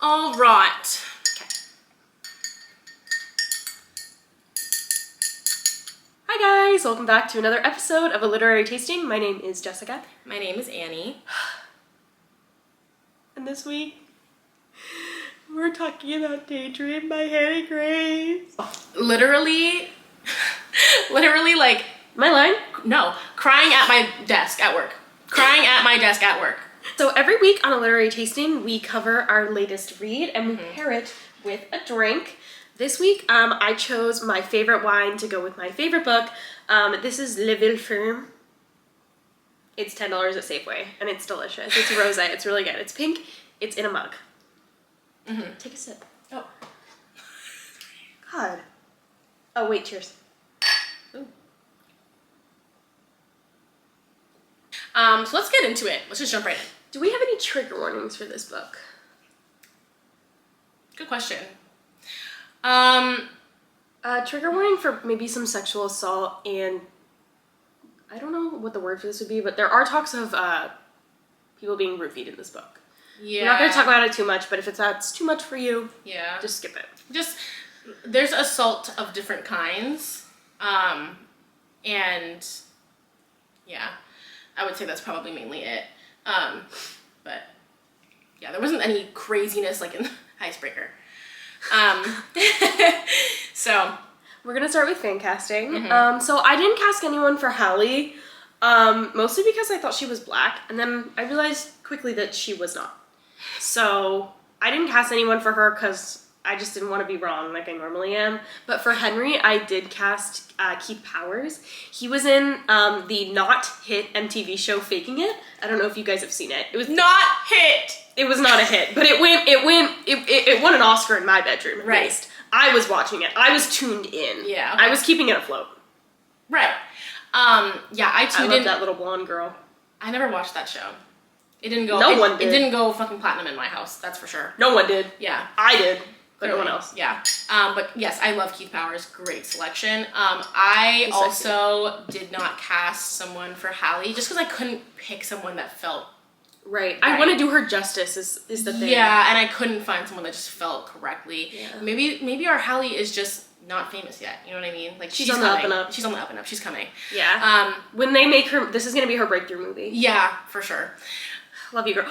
All right. Okay. Hi guys, welcome back to another episode of A Literary Tasting. My name is Jessica. My name is Annie. And this week, we're talking about Daydream by Hannah Grace. Literally like... My line? No, crying at my desk at work. Crying at my desk at work. So every week on A Literary Tasting, we cover our latest read and we pair it with a drink. This week, I chose my favorite wine to go with my favorite book. This is Le Ville Ferme. It's $10 at Safeway, and it's delicious. It's rosé. It's really good. It's pink. It's in a mug. Take a sip. Oh. God. Oh, wait, cheers. Ooh. So let's get into it. Let's just jump right in. Do we have any trigger warnings for this book? Good question. Trigger warning for maybe some sexual assault and I don't know what the word for this would be, but there are talks of people being roofied in this book. Yeah. We're not going to talk about it too much, but if that's too much for you, yeah, just skip it. There's assault of different kinds, and yeah, I would say that's probably mainly it. But yeah, there wasn't any craziness like in Icebreaker. So we're gonna start with fan casting. So I didn't cast anyone for Hallie, mostly because I thought she was black, and then I realized quickly that she was not. So I didn't cast anyone for her because I just didn't want to be wrong like I normally am. But for Henry, I did cast Keith Powers. He was in the not hit MTV show Faking It. I don't know if you guys have seen it. It was not hit. It was not a hit, but it won an Oscar in my bedroom, at least. I was watching it. I was tuned in. Yeah. Okay. I was keeping it afloat. Right. Yeah, I tuned in. I love that little blonde girl. I never watched that show. It didn't go. No one did. It didn't go fucking platinum in my house. That's for sure. No one did. Yeah. I did, but no one else. Yeah. But yes, I love Keith Powers. Great selection. I also did not cast someone for Hallie just because I couldn't pick someone that felt right. I want to do her justice is the thing. Yeah, and I couldn't find someone that just felt correctly. Yeah. Maybe our Hallie is just not famous yet. You know what I mean? Like she's on the up and up. She's on the up and up. She's coming. Yeah. When they make her, this is gonna be her breakthrough movie. Yeah, for sure. Love you, girl.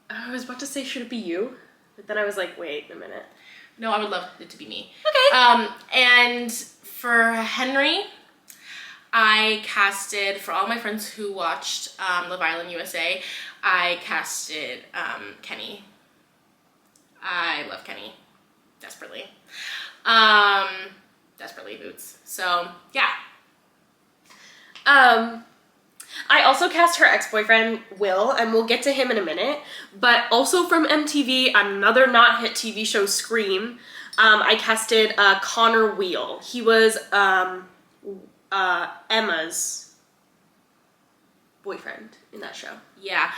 I was about to say, should it be you? But then I was like, wait a minute. No, I would love it to be me. Okay. And for Henry, I casted, for all my friends who watched Love Island USA, I casted Kenny. I love Kenny. Desperately. Desperately Boots. So, yeah. I also cast her ex-boyfriend, Will, and we'll get to him in a minute. But also from MTV, another not hit TV show, Scream, I casted Connor Wheel. He was Emma's boyfriend in that show. Yeah.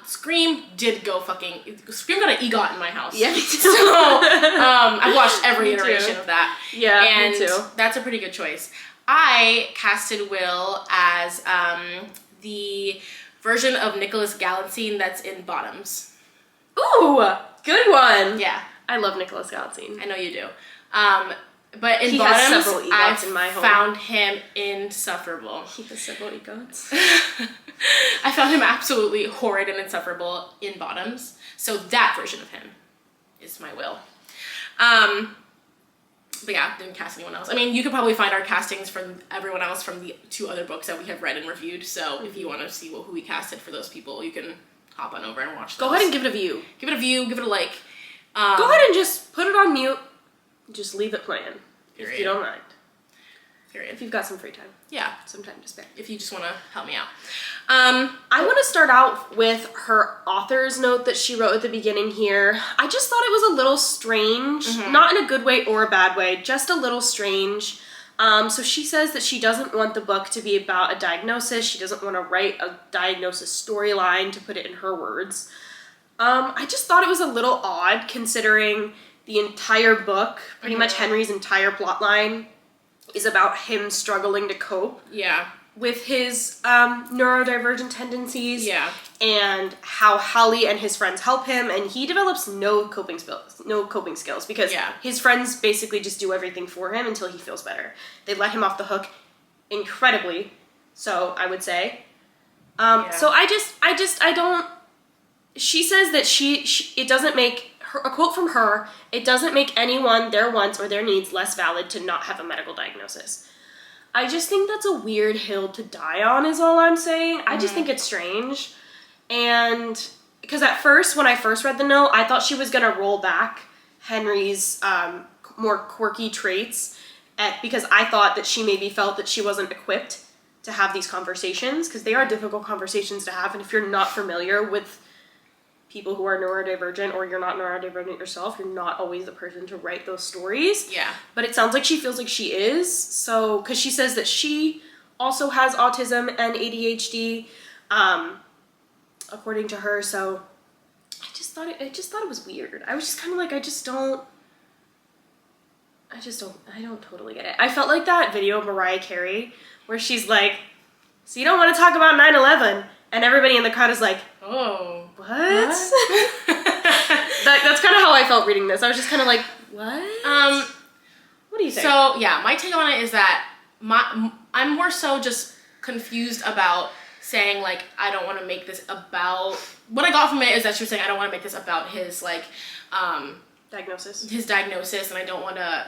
Scream did go fucking... Scream got an EGOT in my house. Yeah, me too. So, I've watched every iteration of that. Yeah, and me too. That's a pretty good choice. I casted Will as the version of Nicholas Galitzine that's in Bottoms. Ooh, good one. Yeah. I love Nicholas Galitzine. I know you do. But in he Bottoms, has several EGOTs in my home. Found him insufferable. He has several EGOTs. I found him absolutely horrid and insufferable in Bottoms. So that version of him is my Will. But yeah, didn't cast anyone else. I mean, you could probably find our castings from everyone else from the 2 other books that we have read and reviewed. So if you want to see who we casted for those people, you can hop on over and watch those. Go ahead and give it a view. Give it a view, give it a like. Go ahead and just put it on mute. Just leave it playing. Period. If you don't mind. Period. If you've got some free time. Yeah. Some time to spare. If you just want to help me out. I want to start out with her author's note that she wrote at the beginning here. I just thought it was a little strange. Not in a good way or a bad way. Just a little strange. So she says that she doesn't want the book to be about a diagnosis. She doesn't want to write a diagnosis storyline, to put it in her words. I just thought it was a little odd considering the entire book, pretty much Henry's entire plot line, is about him struggling to cope. Yeah. with his neurodivergent tendencies. Yeah. And how Hallie and his friends help him, and he develops no coping skills because his friends basically just do everything for him until he feels better. They let him off the hook incredibly, so I would say. So I don't. She says that it doesn't make her, a quote from her, it doesn't make anyone, their wants or their needs less valid to not have a medical diagnosis. I just think that's a weird hill to die on, is all I'm saying. I just think it's strange. And because at first, when I first read the note, I thought she was going to roll back Henry's more quirky traits because I thought that she maybe felt that she wasn't equipped to have these conversations, because they are difficult conversations to have. And if you're not familiar with people who are neurodivergent, or you're not neurodivergent yourself, you're not always the person to write those stories. Yeah. But it sounds like she feels like she is. So, because she says that she also has autism and ADHD, according to her. So I just thought it was weird. I was just kind of like, I don't totally get it. I felt like that video of Mariah Carey where she's like, so you don't want to talk about 9/11, and everybody in the crowd is like, oh, what? That's kind of how I felt reading this. I was just kind of like, what? What do you think? So yeah, my take on it is that I'm more so just confused about saying, like, I don't want to make this about, what I got from it is that she was saying I don't want to make this about his, like, diagnosis, and I don't want to,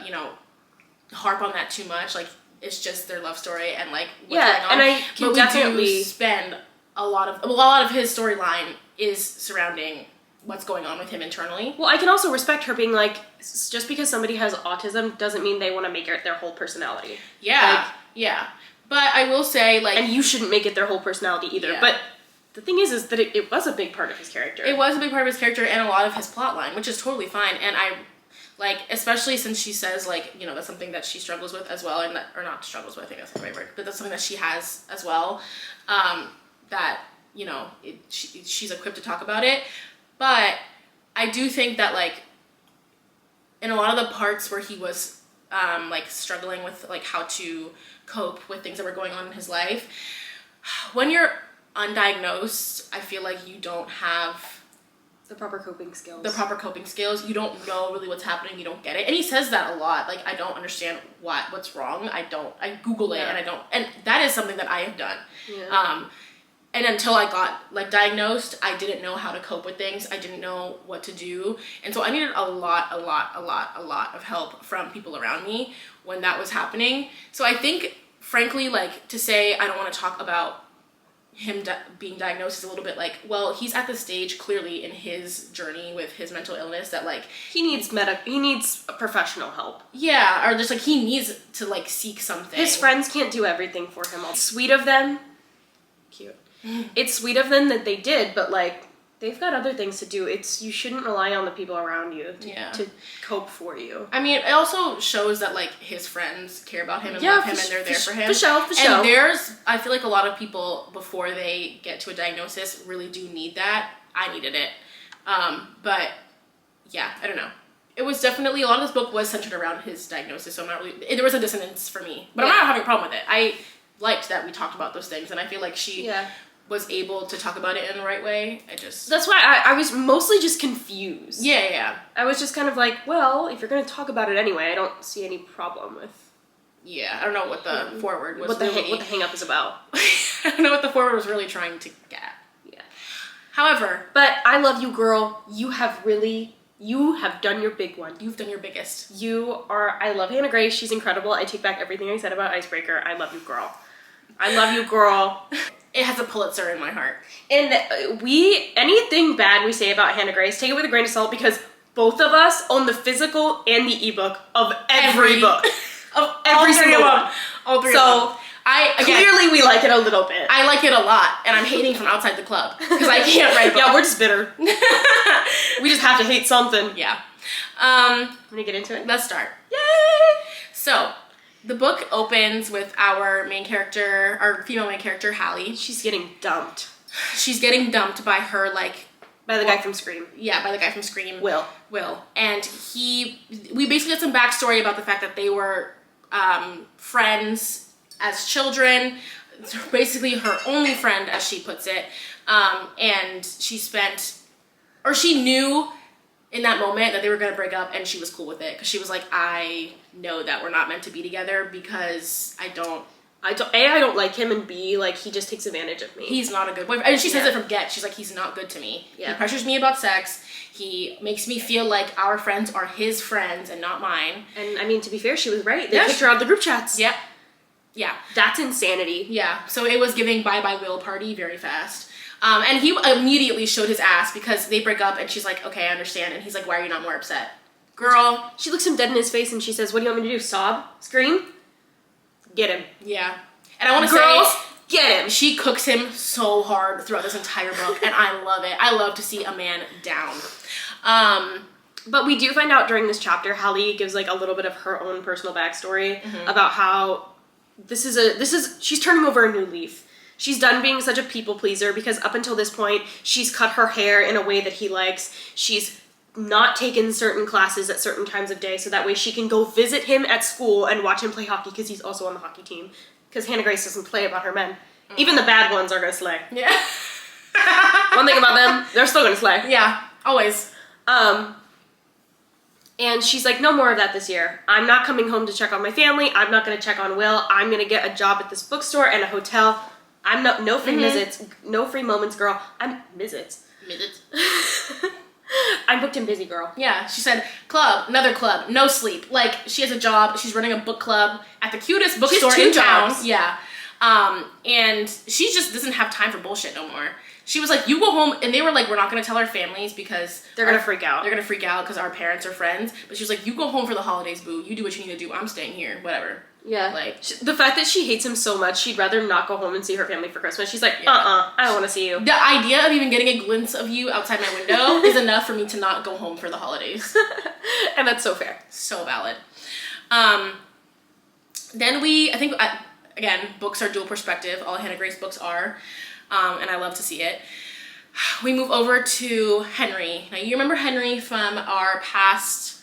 harp on that too much. Like, it's just their love story and, like, what's going on. And I can definitely do spend a lot of his storyline is surrounding what's going on with him internally. Well, I can also respect her being like, just because somebody has autism doesn't mean they want to make it their whole personality. Yeah, yeah. But I will say, like... And you shouldn't make it their whole personality either. Yeah. But the thing is that it was a big part of his character. It was a big part of his character and a lot of his plot line, which is totally fine. And I, like, especially since she says, like, that's something that she struggles with as well, and that, or not struggles with, I think that's the right word, but that's something that she has as well, that, she's equipped to talk about it. But I do think that, like, in a lot of the parts where he was, like, struggling with, like, how to cope with things that were going on in his life, when you're undiagnosed, I feel like you don't have the proper coping skills. You don't know really what's happening. You don't get it. And he says that a lot. Like, I don't understand what's wrong. I Google it and that is something that I have done. Yeah. And until I got, like, diagnosed, I didn't know how to cope with things. I didn't know what to do. And so I needed a lot of help from people around me when that was happening. So I think, frankly, like, to say I don't want to talk about him being diagnosed is a little bit like, well, he's at the stage clearly in his journey with his mental illness that, like, he needs professional help. Yeah, or just, like, he needs to, like, seek something. His friends can't do everything for him. It's sweet of them. Cute. It's sweet of them that they did, but, like, they've got other things to do. You shouldn't rely on the people around you to cope for you. I mean, it also shows that, like, his friends care about him and love him and they're there for him. For sure. And I feel like a lot of people, before they get to a diagnosis, really do need that. I needed it. But, yeah, I don't know. It was definitely, a lot of this book was centered around his diagnosis, so I'm not really, there was a dissonance for me. But I'm not having a problem with it. I liked that we talked about those things, and I feel like she... was able to talk about it in the right way. That's why I was mostly just confused. Yeah. I was just kind of like, well, if you're going to talk about it anyway, I don't see any problem with... Yeah, I don't know what the foreword was what the hang-up is about. I don't know what the foreword was really trying to get at. Yeah. However... But I love you, girl. You have done your big one. You've done your biggest. I love Hannah Grace. She's incredible. I take back everything I said about Icebreaker. I love you, girl. I love you, girl. It has a Pulitzer in my heart. And anything bad we say about Hannah Grace, take it with a grain of salt, because both of us own the physical and the ebook of every book. Of every single one. All three of them. Clearly we like it a little bit. I like it a lot, and I'm hating from outside the club, because I can't write a book. Yeah, we're just bitter. We just have to hate something. Yeah. Want to get into it? Let's start. Yay! So... the book opens with our female main character, Hallie. She's getting dumped. She's getting dumped by her, like... By the guy from Scream. Yeah, by the guy from Scream. Will. And we basically get some backstory about the fact that they were friends as children. basically her only friend, as she puts it. And she knew in that moment that they were going to break up, and she was cool with it because she was like, I know that we're not meant to be together because I don't like him, and B, like, he just takes advantage of me. He's not a good boyfriend. And she says it from get. She's like, he's not good to me. Yeah. He pressures me about sex. He makes me feel like our friends are his friends and not mine. And, I mean, to be fair, she was right. They kicked her out of the group chats. Yep. Yeah. That's insanity. Yeah. So it was giving bye-bye Will party very fast. And he immediately showed his ass because they break up and she's like, okay, I understand. And he's like, why are you not more upset? Girl. She looks him dead in his face and she says, what do you want me to do? Sob? Scream? Get him. Yeah. And I want to say, get him. She cooks him so hard throughout this entire book, and I love it. I love to see a man down. But we do find out during this chapter, Hallie gives like a little bit of her own personal backstory about how she's turning over a new leaf. She's done being such a people pleaser because up until this point, she's cut her hair in a way that he likes. She's not taken certain classes at certain times of day so that way she can go visit him at school and watch him play hockey because he's also on the hockey team. Because Hannah Grace doesn't play about her men. Even the bad ones are gonna slay. Yeah. One thing about them, they're still gonna slay. Yeah, always. And she's like, no more of that this year. I'm not coming home to check on my family. I'm not gonna check on Will. I'm gonna get a job at this bookstore and a hotel. No free visits, no free moments, girl. Visits. I'm booked and busy, girl. Yeah, she said, another club, no sleep. Like, she has a job, she's running a book club at the cutest bookstore in town. Yeah. And she just doesn't have time for bullshit no more. She was like, you go home, and they were like, we're not gonna tell our families because they're gonna freak out. They're gonna freak out because our parents are friends. But she was like, you go home for the holidays, boo. You do what you need to do. I'm staying here, whatever. Yeah. Like, the fact that she hates him so much, she'd rather not go home and see her family for Christmas. She's like, I don't want to see you. The idea of even getting a glimpse of you outside my window is enough for me to not go home for the holidays. And that's so fair. So valid. Then again, books are dual perspective. All Hannah Grace books are. And I love to see it. We move over to Henry. Now, you remember Henry from our past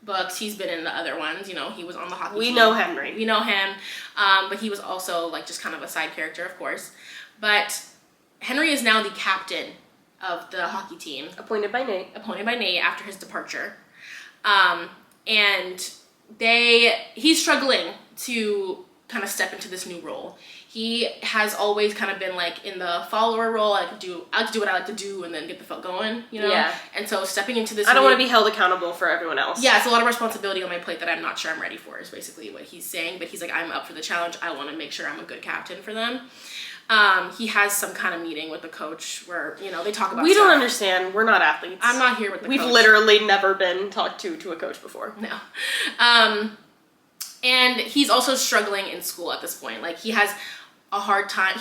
books. He's been in the other ones. You know, he was on the hockey team. We know Henry. We know him. But he was also, like, just kind of a side character, of course. But Henry is now the captain of the hockey team. Appointed by Nate. Appointed by Nate after his departure. And he's struggling to kind of step into this new role. He has always kind of been like in the follower role. I like to do what I like to do and then get the fuck going, you know? Yeah. And so stepping into this, I don't want to be held accountable for everyone else. Yeah, it's a lot of responsibility on my plate that I'm not sure I'm ready for, is basically what he's saying. But he's like, I'm up for the challenge. I want to make sure I'm a good captain for them. He has some kind of meeting with the coach where, you know, they talk about We don't understand. We're not athletes. I'm not here with the coach. We've literally never been talked to a coach before. No. And he's also struggling in school at this point. Like, he had a hard time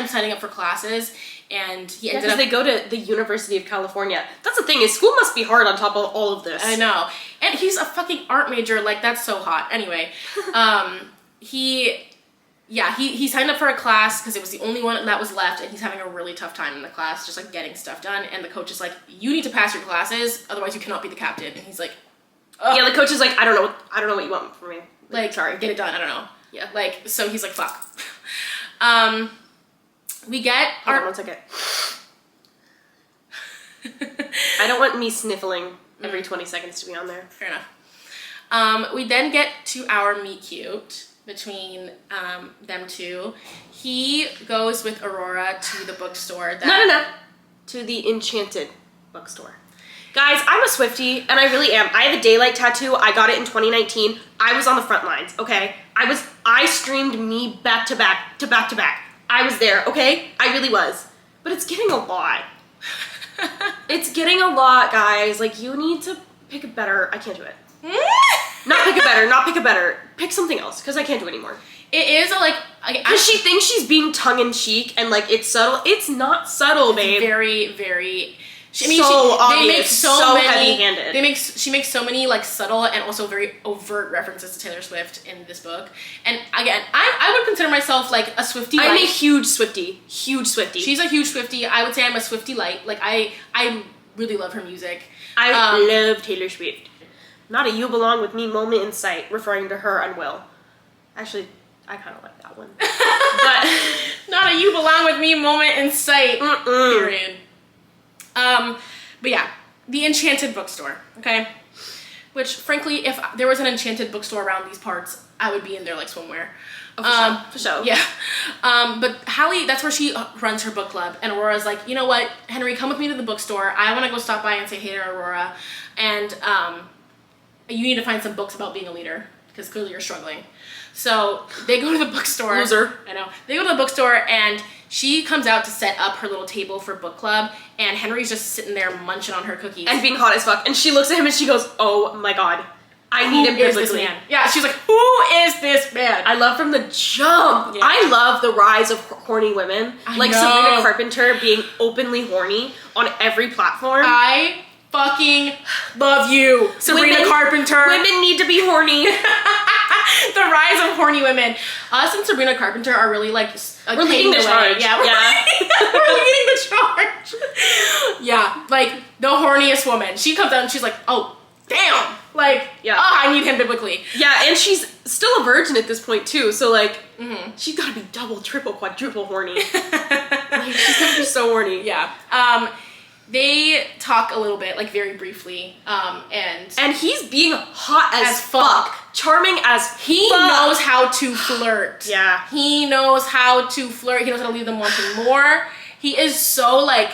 signing up for classes, and he ended up... they go to the University of California. That's the thing, is school must be hard on top of all of this. I know. And he's a fucking art major. Like, that's so hot. Anyway, he signed up for a class because it was the only one that was left, and he's having a really tough time in the class, just, like, getting stuff done. And the coach is like, you need to pass your classes, otherwise you cannot be the captain. And he's like... Ugh. Yeah, the coach is like, I don't know what you want from me. Like, sorry, get it done. I don't know. Yeah. Like, so he's like, fuck. We get Hold on 1 second. I don't want me sniffling every 20 seconds to be on there. Fair enough. We then get to our meet cute between them two. He goes with Aurora to the bookstore. No. To the Enchanted bookstore. Guys, I'm a Swiftie, and I really am. I have a daylight tattoo. I got it in 2019. I was on the front lines, okay? I streamed me back to back to back to back. I was there, okay? I really was. But it's getting a lot. It's getting a lot, guys. Like, you need to pick a better... I can't do it. Not pick a better. Pick something else, because I can't do it anymore. It is, like... Because she thinks she's being tongue-in-cheek, and, like, it's subtle. It's not subtle, babe. Very, very... She makes so heavy-handed. She makes so many, like, subtle and also very overt references to Taylor Swift in this book. And again, I would consider myself like a Swiftie. I'm a huge Swiftie. Huge Swiftie. She's a huge Swiftie. I would say I'm a Swiftie light. Like, I really love her music. I love Taylor Swift. Not a "you belong with me" moment in sight, referring to her and Will. Actually, I kind of like that one. But not a you belong with me moment in sight. Period. But yeah, the Enchanted Bookstore, okay? Which, frankly, if there was an Enchanted Bookstore around these parts, I would be in there like swimwear. Oh, for sure. Yeah. But Hallie, that's where she runs her book club. And Aurora's like, you know what, Henry, come with me to the bookstore. I want to go stop by and say hey to Aurora. And you need to find some books about being a leader, because clearly you're struggling. So they go to the bookstore. Loser. I know. They go to the bookstore, and she comes out to set up her little table for book club, and Henry's just sitting there munching on her cookies. And being hot as fuck. And she looks at him and she goes, oh my god. I need him biblically. Who is this man? Yeah, she's like, who is this man? I love from the jump. Yeah. I love the rise of horny women. Like Sabrina Carpenter being openly horny on every platform. I fucking love you, Sabrina Carpenter. Women need to be horny. The rise of horny women. Us and Sabrina Carpenter are really like we're leading the charge. Yeah, we're leading the charge. Yeah, like the horniest woman. She comes out and she's like, oh, damn. Like, yeah. Oh, I need him biblically. Yeah, and she's still a virgin at this point too. So like, she's got to be double, triple, quadruple horny. Like, she's gonna be so horny. Yeah. They talk a little bit, like very briefly, and he's being hot as fuck. Charming as he knows how to flirt. Yeah. He knows how to flirt. He knows how to leave them wanting more. He is so like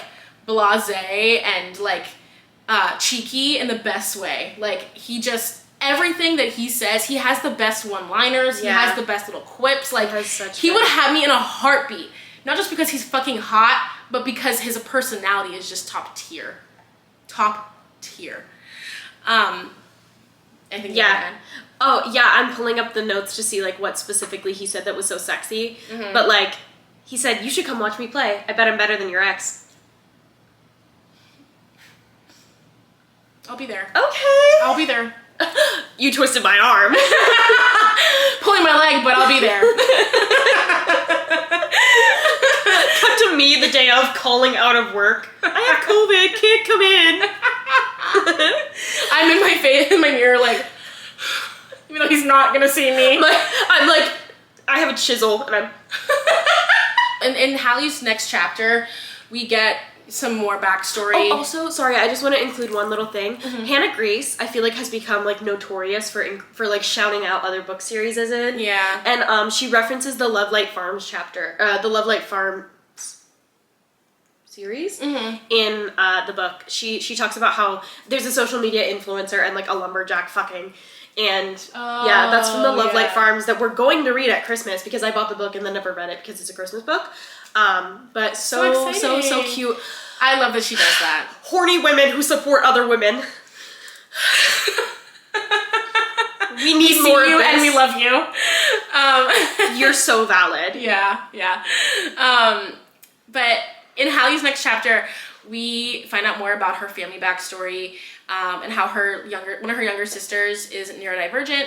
blasé and like cheeky in the best way. Like he just, everything that he says, he has the best one-liners. Yeah. He has the best little quips. Like he would have me in a heartbeat. Not just because he's fucking hot, but because his personality is just top tier. Top tier. Anything yeah. Oh, yeah, I'm pulling up the notes to see, like, what specifically he said that was so sexy. But, like, he said, you should come watch me play. I bet I'm better than your ex. I'll be there. Okay. I'll be there. You twisted my arm. Pulling my leg, but I'll be there. Cut to me the day of calling out of work. I have COVID, can't come in. I'm in my mirror like, even though he's not gonna see me. I'm like, I have a chisel and I'm... In Hallie's next chapter, we get some more backstory. Oh, also, sorry, I just want to include one little thing. Hannah Grace, I feel like, has become like notorious for like shouting out other book series as in. Yeah. And she references the Love Light Farms chapter, the Love Light Farms series in the book. She talks about how there's a social media influencer and like a lumberjack fucking. And yeah, that's from the Love Light Farms that we're going to read at Christmas because I bought the book and then never read it because it's a Christmas book. But so cute. I love that she does that. Horny women who support other women. We need more of this. And we love you. You're so valid. Yeah. But in Hallie's next chapter, we find out more about her family backstory, and how one of her younger sisters is neurodivergent,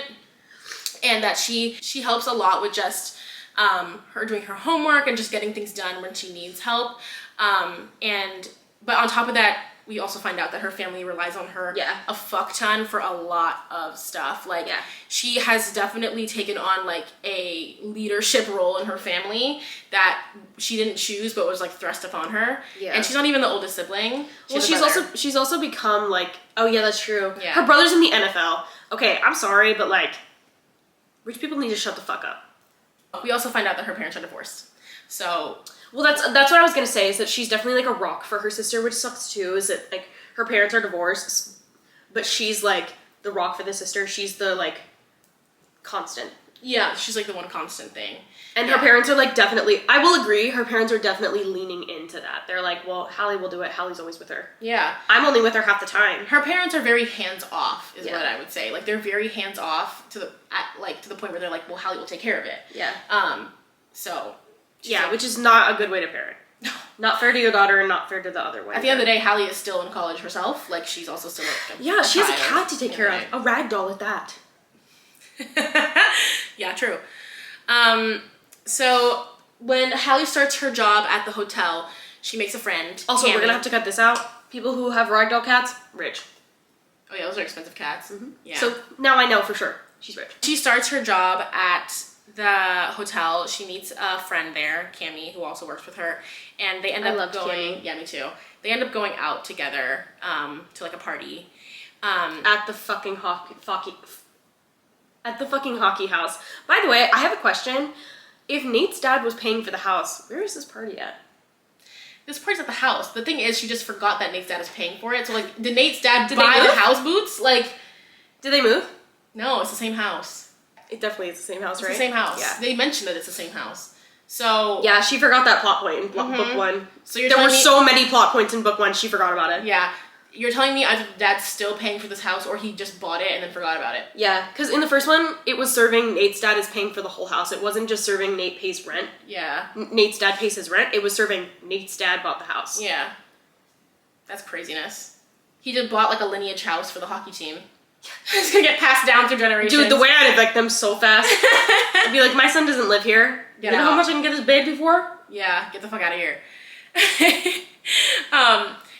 and that she helps a lot with just her doing her homework and just getting things done when she needs help. But on top of that, we also find out that her family relies on her a fuck ton for a lot of stuff. Like she has definitely taken on like a leadership role in her family that she didn't choose but was like thrust upon her. Yeah. And she's not even the oldest sibling. She's also become like, oh yeah, that's true. Yeah. Her brother's in the NFL. Okay, I'm sorry, but like rich people need to shut the fuck up. We also find out that her parents are divorced. So well, that's what I was gonna say, is that she's definitely like a rock for her sister, which sucks too, is that like her parents are divorced, but she's like the rock for the sister. She's the like constant. Yeah, she's like the one constant thing. And her parents are like definitely, I will agree, her parents are definitely leaning into that. They're like, well, Hallie will do it. Hallie's always with her. Yeah. I'm only with her half the time. Her parents are very hands-off, is what I would say. Like, they're very hands-off to the point where they're like, well, Hallie will take care of it. Yeah. So... Yeah, which is not a good way to parent. Not fair to your daughter and not fair to the other one. At the end of the day, Hallie is still in college herself. Like, she's also still yeah, she has a cat to take care of. A rag doll at that. Yeah, true. So when Hallie starts her job at the hotel, she makes a friend. Also, Tammy. we're gonna have to cut this out. People who have ragdoll cats, rich. Oh yeah, those are expensive cats. Yeah. So now I know for sure she's rich. She starts her job at the hotel, she meets a friend there, Cammie, who also works with her, and they end up going. Cammie. Yeah, me too. They end up going out together to like a party at the fucking hockey house. By the way, I have a question. If Nate's dad was paying for the house, where is this party at? This party's at the house. The thing is, she just forgot that Nate's dad is paying for it. So like, did Nate's dad buy the house boots? Like, did they move? No, it's the same house. It definitely is the same house, right? It's the same house. Yeah. They mentioned that it's the same house. So yeah, she forgot that plot point in book one. So there were so many plot points in book one. She forgot about it. Yeah. You're telling me either Dad's still paying for this house or he just bought it and then forgot about it. Yeah, because in the first one, it was serving Nate's dad is paying for the whole house. It wasn't just serving Nate pays rent. Yeah. Nate's dad pays his rent. It was serving Nate's dad bought the house. Yeah. That's craziness. He just bought like a lineage house for the hockey team. It's gonna get passed down through generations. Dude, the way I'd evict them so fast. I'd be like, my son doesn't live here. You know how much I can get this baby for? Yeah, get the fuck out of here.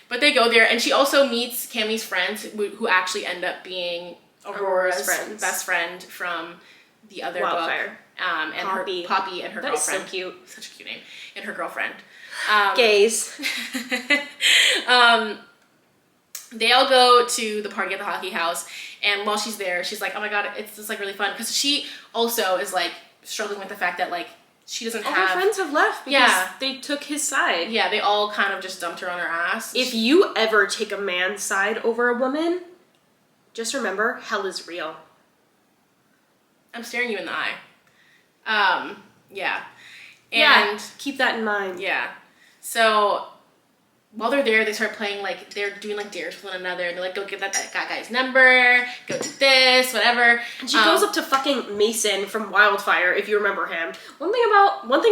But they go there, and she also meets Cammie's friends, who actually end up being Aurora's best friend from the other Wildfire. book. And Poppy and her girlfriend. That's so cute. Such a cute name. And her girlfriend. Gays. They all go to the party at the hockey house, and while she's there, she's like, oh my god, it's just like really fun, because she also is like struggling with the fact that like she doesn't have... All her friends have left because they took his side. Yeah, they all kind of just dumped her on her ass. If you ever take a man's side over a woman, just remember, hell is real. I'm staring you in the eye. Yeah. And keep that in mind. Yeah. So while they're there, they start playing, like, they're doing, like, dares with one another. And they're like, go get that guy's number, go do this, whatever. And she goes up to fucking Mason from Wildfire, if you remember him. One thing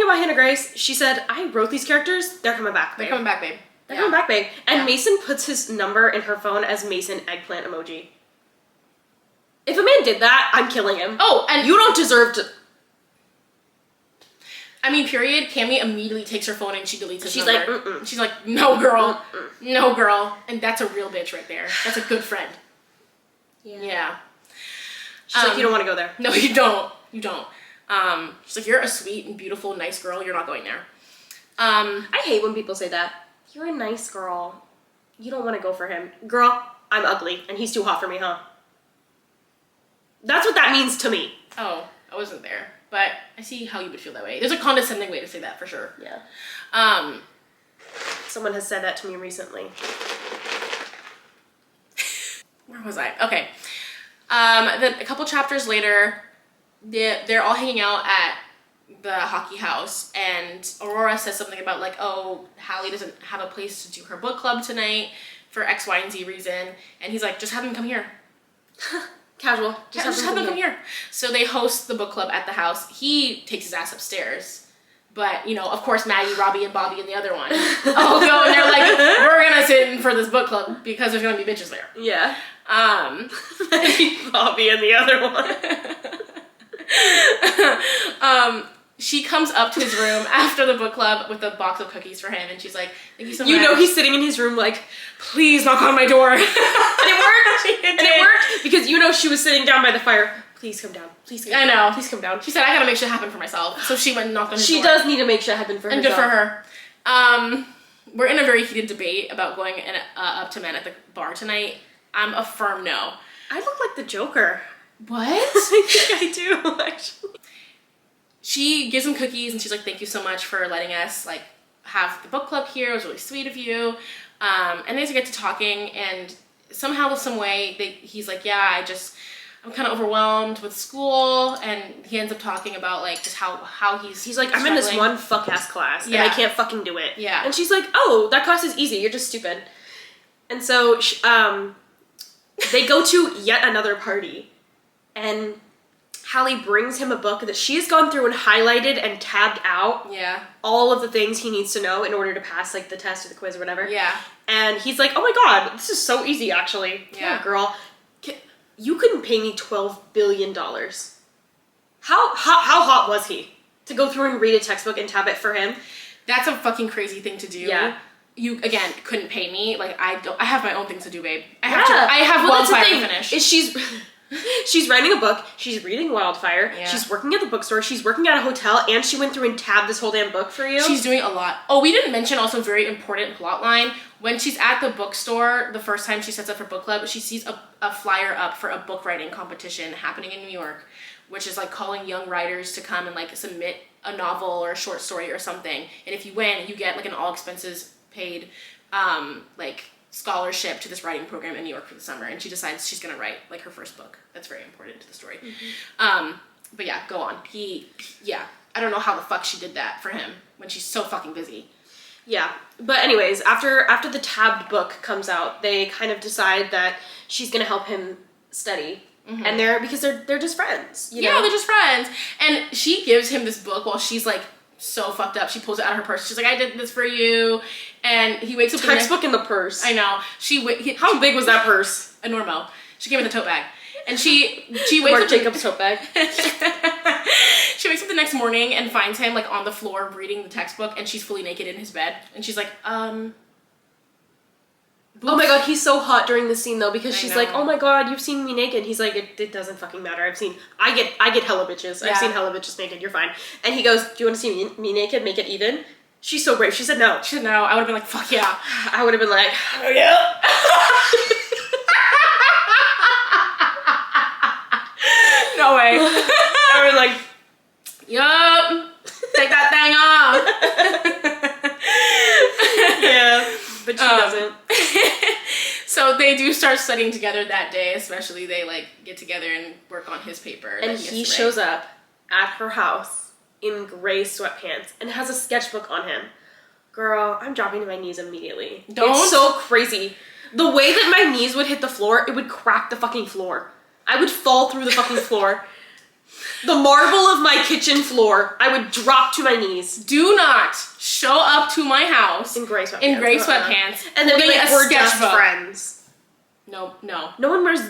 about Hannah Grace, she said, I wrote these characters, they're coming back, babe. They're coming back, babe. They're coming back, babe. And Mason puts his number in her phone as Mason eggplant emoji. If a man did that, I'm killing him. Oh, and you don't deserve to... I mean, period. Cammie immediately takes her phone and she deletes his number. Like, mm-mm. She's like, no, girl. Mm-mm. No, girl. And that's a real bitch right there. That's a good friend. Yeah. She's like, you don't want to go there. No, you don't. You don't. She's like, you're a sweet and beautiful, nice girl. You're not going there. I hate when people say that. You're a nice girl. You don't want to go for him. Girl, I'm ugly and he's too hot for me, huh? That's what that means to me. Oh, I wasn't there. But I see how you would feel that way. There's a condescending way to say that, for sure. Yeah. Someone has said that to me recently. Where was I? Okay. Then a couple chapters later, they're all hanging out at the hockey house, and Aurora says something about like, oh, Hallie doesn't have a place to do her book club tonight for X, Y, and Z reason. And he's like, just have them come here. Casual. Just have them come here. So they host the book club at the house. He takes his ass upstairs. But, you know, of course, Maggie, Robbie, and Bobby and the other one all go and they're like, we're going to sit in for this book club because there's going to be bitches there. Yeah. Maggie, Bobby, and the other one. She comes up to his room after the book club with a box of cookies for him, and she's like, thank you so much. You know he's sitting in his room like, please knock on my door. And it worked. It worked because you know she was sitting down by the fire. Please come down. Please come down. I know. Please come down. She said, I gotta make shit happen for myself. So she went and knocked on his door. She does need to make shit happen for herself. And good for her. We're in a very heated debate about going up to men at the bar tonight. I'm a firm no. I look like the Joker. What? I think I do, actually. She gives him cookies and she's like, thank you so much for letting us like have the book club here. It was really sweet of you. And they get to talking, and somehow, some way, he's like, yeah, I'm kind of overwhelmed with school, and he ends up talking about like just how he's like, I'm in this one fuck ass class and I can't fucking do it. Yeah. And she's like, oh, that class is easy. You're just stupid. And so they go to yet another party, and Hallie brings him a book that she's gone through and highlighted and tabbed out. Yeah. All of the things he needs to know in order to pass like the test or the quiz or whatever. Yeah. And he's like, oh my god, this is so easy actually. Yeah, girl. You couldn't pay me $12 billion. How hot was he to go through and read a textbook and tab it for him? That's a fucking crazy thing to do. Yeah. You, again, couldn't pay me. Like, I have my own things to do, babe. I have Wildfire to finish. She's writing a book. She's reading Wildfire. Yeah. She's working at the bookstore. She's working at a hotel. And she went through and tabbed this whole damn book for you. She's doing a lot. Oh, we didn't mention also very important plot line. When she's at the bookstore, the first time she sets up her book club, she sees a flyer up for a book writing competition happening in New York, which is like calling young writers to come and like submit a novel or a short story or something. And if you win, you get like an all expenses paid like scholarship to this writing program in New York for the summer. And she decides she's gonna write like her first book. That's very important to the story. But yeah, go on. Yeah, I don't know how the fuck she did that for him when she's so fucking busy. Yeah, but anyways, after the tabbed book comes out, they kind of decide that she's gonna help him study, and they're just friends. You know? They're just friends. And she gives him this book while she's like so fucked up. She pulls it out of her purse. She's like, "I did this for you," and he wakes up. Textbook in the purse. I know. How big was that purse? A Normo. She came with a tote bag, and she wakes Marc up. Jacobs tote bag. She wakes up the next morning and finds him like on the floor reading the textbook, and she's fully naked in his bed, and she's like, Oh my god, he's so hot during this scene though, because she's know. like, "Oh my god, you've seen me naked." He's like, "It doesn't fucking matter. I get hella bitches. I've seen hella bitches naked. You're fine." And he goes, "Do you want to see me naked? Make it even?" She's so brave. She said no. She said no. I would have been like, "Fuck yeah." I would have been like, "Oh yeah." No way. I was like, yup. Take that thing off. yeah, but she doesn't. So they do start studying together that day, especially they like get together and work on his paper. And he shows up at her house in gray sweatpants and has a sketchbook on him. Girl, I'm dropping to my knees immediately. Don't. It's so crazy. The way that my knees would hit the floor, it would crack the fucking floor. I would fall through the fucking floor. The marble of my kitchen floor, I would drop to my knees. Do not show up to my house In gray sweatpants. in gray sweatpants And then be holding like, a "We're just sketchbook." friends. No. No one wears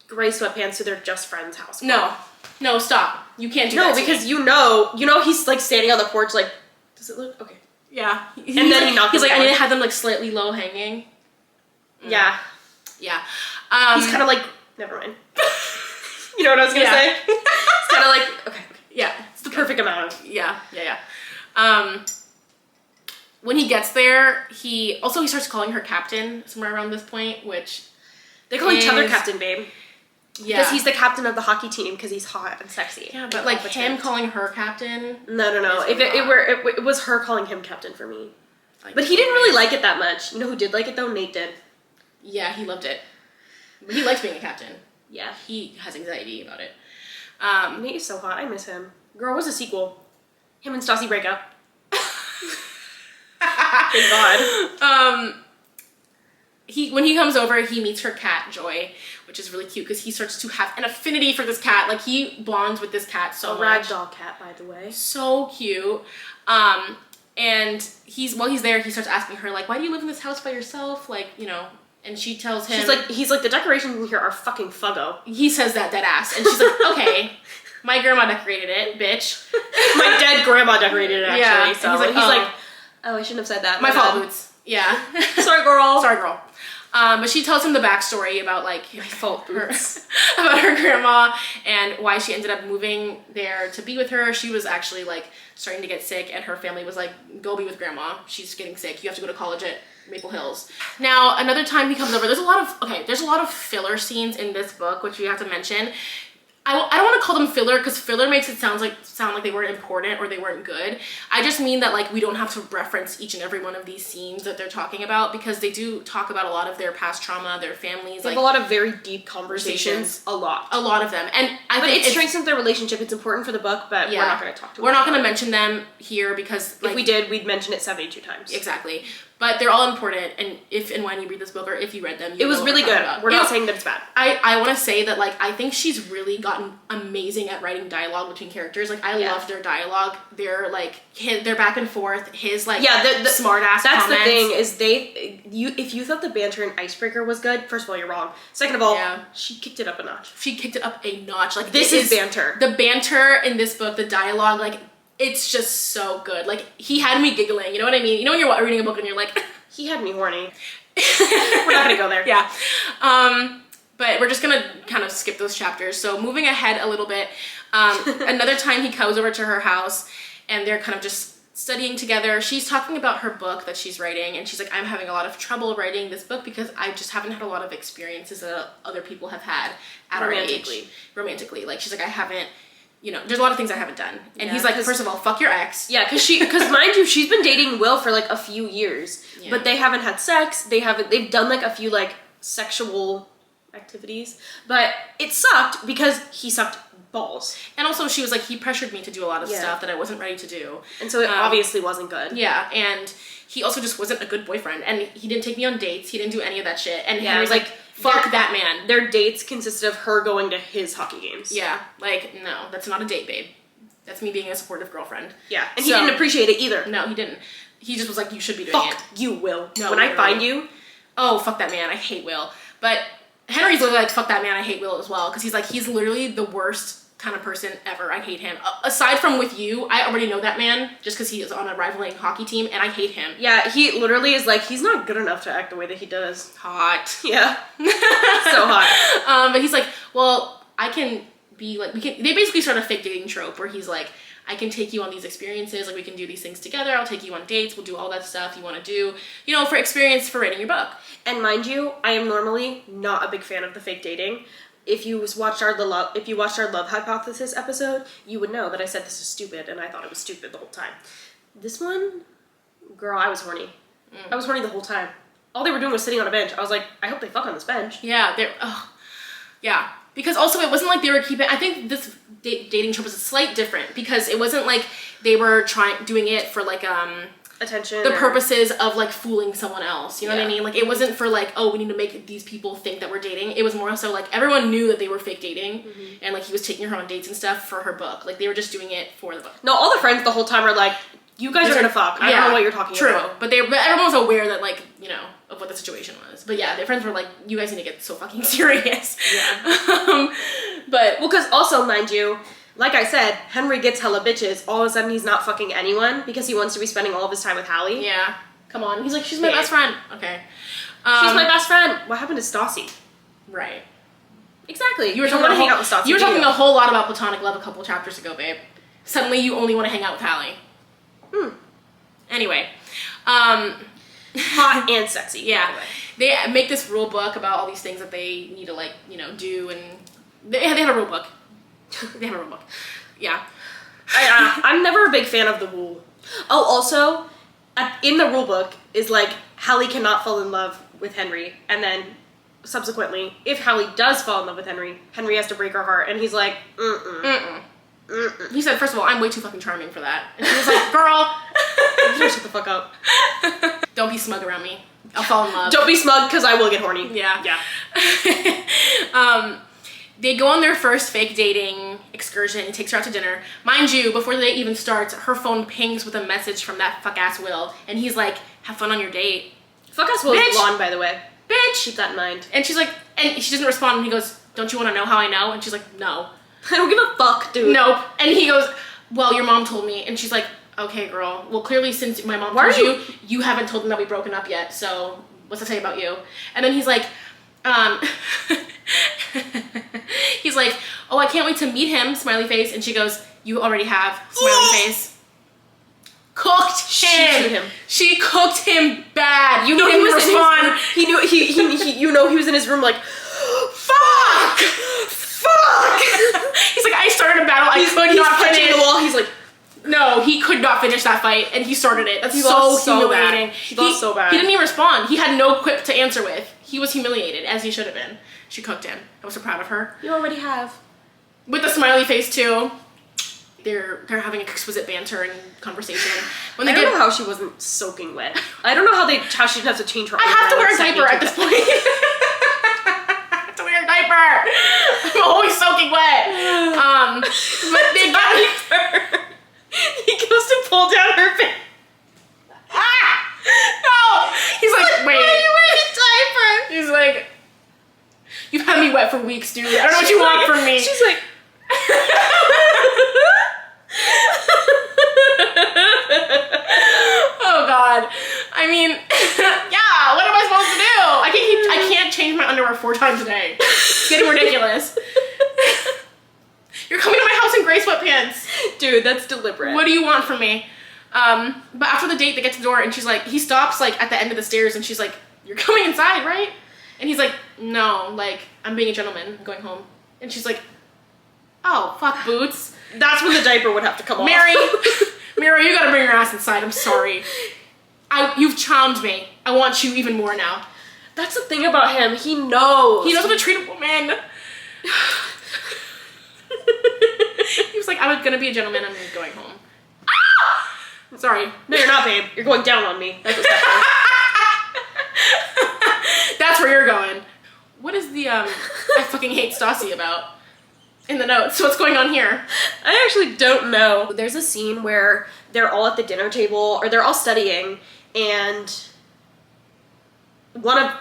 gray sweatpants to their just friend's house. No, stop. You can't do that. No, to because me. you know he's like standing on the porch like, does it look okay? Yeah. And then he knocked He's on like, the I need door. to have them like slightly low hanging. Yeah. Yeah. He's kind of like, never mind. You know what I was gonna Yeah. say? It's kind of like, okay. Yeah. It's the perfect amount of. Yeah. When he gets there, he starts calling her captain somewhere around this point, which They call each other Captain Babe. yeah, Because he's the captain of the hockey team because he's hot and sexy. yeah, but like him calling her captain. No. Is If it was her calling him captain for me. Like, But he didn't really like it that much. You know who did like it though? Nate did. Yeah, he loved it. But he likes being a captain. Yeah. He has anxiety about it. Nate is so hot. I miss him. Girl, what's the sequel? Him and Stassi break up. Thank God. When he comes over, he meets her cat, Joy, which is really cute because he starts to have an affinity for this cat. Like, he bonds with this cat so much. Ragdoll cat, by the way. So cute. And while he's there, he starts asking her, like, why do you live in this house by yourself? Like, you know, and she tells him. He's like, the decorations in here are fucking fuggo. He says that dead ass. And she's like, okay, my grandma decorated it, bitch. My dead grandma decorated it, actually. Yeah. So And he's like, oh, I shouldn't have said that. my fault, Boots. Yeah. Sorry, girl. Sorry, girl. But she tells him the backstory about like My fault, Boots. about her grandma and why she ended up moving there to be with her. She was actually like starting to get sick, and her family was like, "Go be with grandma. She's getting sick. You have to go to college at Maple Hills." Now, another time he comes over, there's a lot of filler scenes in this book, which we have to mention. I don't want to call them filler because filler makes it sound like they weren't important or they weren't good. I just mean that like we don't have to reference each and every one of these scenes that they're talking about because they do talk about a lot of their past trauma, their families. They have a lot of very deep conversations. A lot of them, and but it strengthens their relationship. It's important for the book, but we're not going to talk to them. We're not going to mention them here because like, if we did, we'd mention it 72 times. Exactly. But they're all important, and if and when you read this book, or if you read them, it was really good. We're not saying that it's bad. I want to say that like I think she's really gotten amazing at writing dialogue between characters. Like I love their dialogue. They're like they're back and forth. His like the smart ass. That's comments. the thing is if you thought the banter in Icebreaker was good, first of all you're wrong. Second of all, she kicked it up a notch. She kicked it up a notch. Like this is banter. The banter in this book, the dialogue, like it's just so good. Like he had me giggling. You know what I mean? You know when you're reading a book and you're like. He had me horny. We're not gonna go there. Yeah. But we're just gonna kind of skip those chapters. So moving ahead a little bit, another time he goes over to her house and they're kind of just studying together. She's talking about her book that she's writing, and she's like, I'm having a lot of trouble writing this book because I just haven't had a lot of experiences that other people have had at our age. Romantically. Like, she's like, I haven't, you know, there's a lot of things I haven't done. And he's like, first of all, fuck your ex. Yeah, because mind you, she's been dating Will for like a few years, but they haven't had sex. They've done like a few like sexual activities, but it sucked because he sucked balls. And also she was like, he pressured me to do a lot of stuff that I wasn't ready to do. And so it obviously wasn't good. Yeah, and he also just wasn't a good boyfriend. And he didn't take me on dates. He didn't do any of that shit. And Henry's like, fuck that man. Their dates consisted of her going to his hockey games. Yeah, like, no, that's not a date, babe. That's me being a supportive girlfriend. Yeah, and he didn't appreciate it either. No, he didn't. He just was like, you should be doing it. Fuck you, Will. No, when I find you. Oh, fuck that man. I hate Will. But Henry's literally like, fuck that man, I hate Will as well. Because he's like, he's literally the worst kind of person ever. I hate him. Aside from with you, I already know that man just because he is on a rivaling hockey team, and I hate him. Yeah, he literally is like, he's not good enough to act the way that he does. Hot. Yeah. So hot. But he's like, well, I can be like, they basically start a fake dating trope where he's like, I can take you on these experiences, like we can do these things together, I'll take you on dates, we'll do all that stuff you want to do, you know, for experience for writing your book. And mind you, I am normally not a big fan of the fake dating. If you watched our Love Hypothesis episode, you would know that I said this is stupid, and I thought it was stupid the whole time. This one, girl, I was horny. I was horny the whole time. All they were doing was sitting on a bench. I was like, I hope they fuck on this bench. Yeah, yeah. Because also it wasn't like they were keeping, I think this dating trope was a slight different, because it wasn't like they were doing it for like, attention. The purposes of like fooling someone else, you know what I mean? Like, it wasn't for like, oh, we need to make these people think that we're dating. It was more so like everyone knew that they were fake dating, and like he was taking her on dates and stuff for her book. Like, they were just doing it for the book. No, all the friends the whole time are like, you guys are gonna fuck. I don't know what you're talking about. True, but everyone was aware that, like, you know, of what the situation was. But yeah, their friends were like, you guys need to get so fucking serious. Yeah. But well, because also, mind you, like I said, Henry gets hella bitches. All of a sudden, he's not fucking anyone because he wants to be spending all of his time with Hallie. Yeah. Come on. He's like, she's my best friend. Okay. She's my best friend. What happened to Stassi? Right. Exactly. You were talking hang out with Stassi. You were talking a whole lot about platonic love a couple chapters ago, babe. Suddenly, you only want to hang out with Hallie. Anyway. Hot and sexy. Yeah. They make this rule book about all these things that they need to, like, you know, do, and they have a rule book. They have a rule book. Yeah. I'm never a big fan of the rule. Oh, also, in the rule book is like, Hallie cannot fall in love with Henry, and then subsequently, if Hallie does fall in love with Henry, Henry has to break her heart, and he's like, He said, first of all, I'm way too fucking charming for that. And she was like, girl, you just shut the fuck up. Don't be smug around me. I'll fall in love. Don't be smug, because I will get horny. Yeah. Yeah. They go on their first fake dating excursion. He takes her out to dinner. Mind you, before the date even starts, her phone pings with a message from that fuck-ass Will. And he's like, have fun on your date. Fuck-ass Will is blonde, by the way. Bitch! Keep that in mind. And she's like, and she doesn't respond, and he goes, don't you want to know how I know? And she's like, no. I don't give a fuck, dude. Nope. And he goes, well, your mom told me. And she's like, okay, girl. Well, clearly, since my mom told you, you haven't told them that we've broken up yet. So what's to say about you? And then he's like, he's like, oh, I can't wait to meet him, smiley face. And she goes, you already have, smiley face. Cooked him. She cooked him bad. You know he was respond. He knew he you know he was in his room like, fuck. He's like, I started a battle I could not finish. The wall. He's like, no, he could not finish that fight, and he started it. That's so humiliating. He lost so bad. He didn't even respond. He had no quip to answer with. He was humiliated, as he should have been. She cooked him. I was so proud of her. You already have. With the smiley face too. They're having exquisite banter and conversation. When they I don't know how she wasn't soaking wet. I don't know how she didn't have to change her. I have to wear a diaper at this point. I have to wear a diaper. I'm always soaking wet. But they got He goes to pull down her face. No! He's like, wait. Why are you wearing a diaper? He's like, you've had me wet for weeks, dude. I don't know what you want from me. She's like, oh God. I mean, yeah, What am I supposed to do? I can't change my underwear 4 times a day. It's getting ridiculous. You're coming to my house in gray sweatpants. Dude, that's deliberate. What do you want from me? But after the date, they get to the door and she's like, he stops like at the end of the stairs and she's like, you're coming inside, right? And he's like, no, like, I'm being a gentleman, I'm going home. And she's like, oh, fuck boots. That's when the diaper would have to come off. Mary, you gotta bring your ass inside, I'm sorry. You've charmed me. I want you even more now. That's the thing about him, he knows. He knows how to treat a woman. He was like, I was gonna be a gentleman, I'm going home. Ah! Sorry. No, you're not, babe. You're going down on me. That's what's happening. That's where you're going. What is the, I fucking hate Stassi about? In the notes. What's going on here? I actually don't know. There's a scene where they're all at the dinner table, or they're all studying, and one of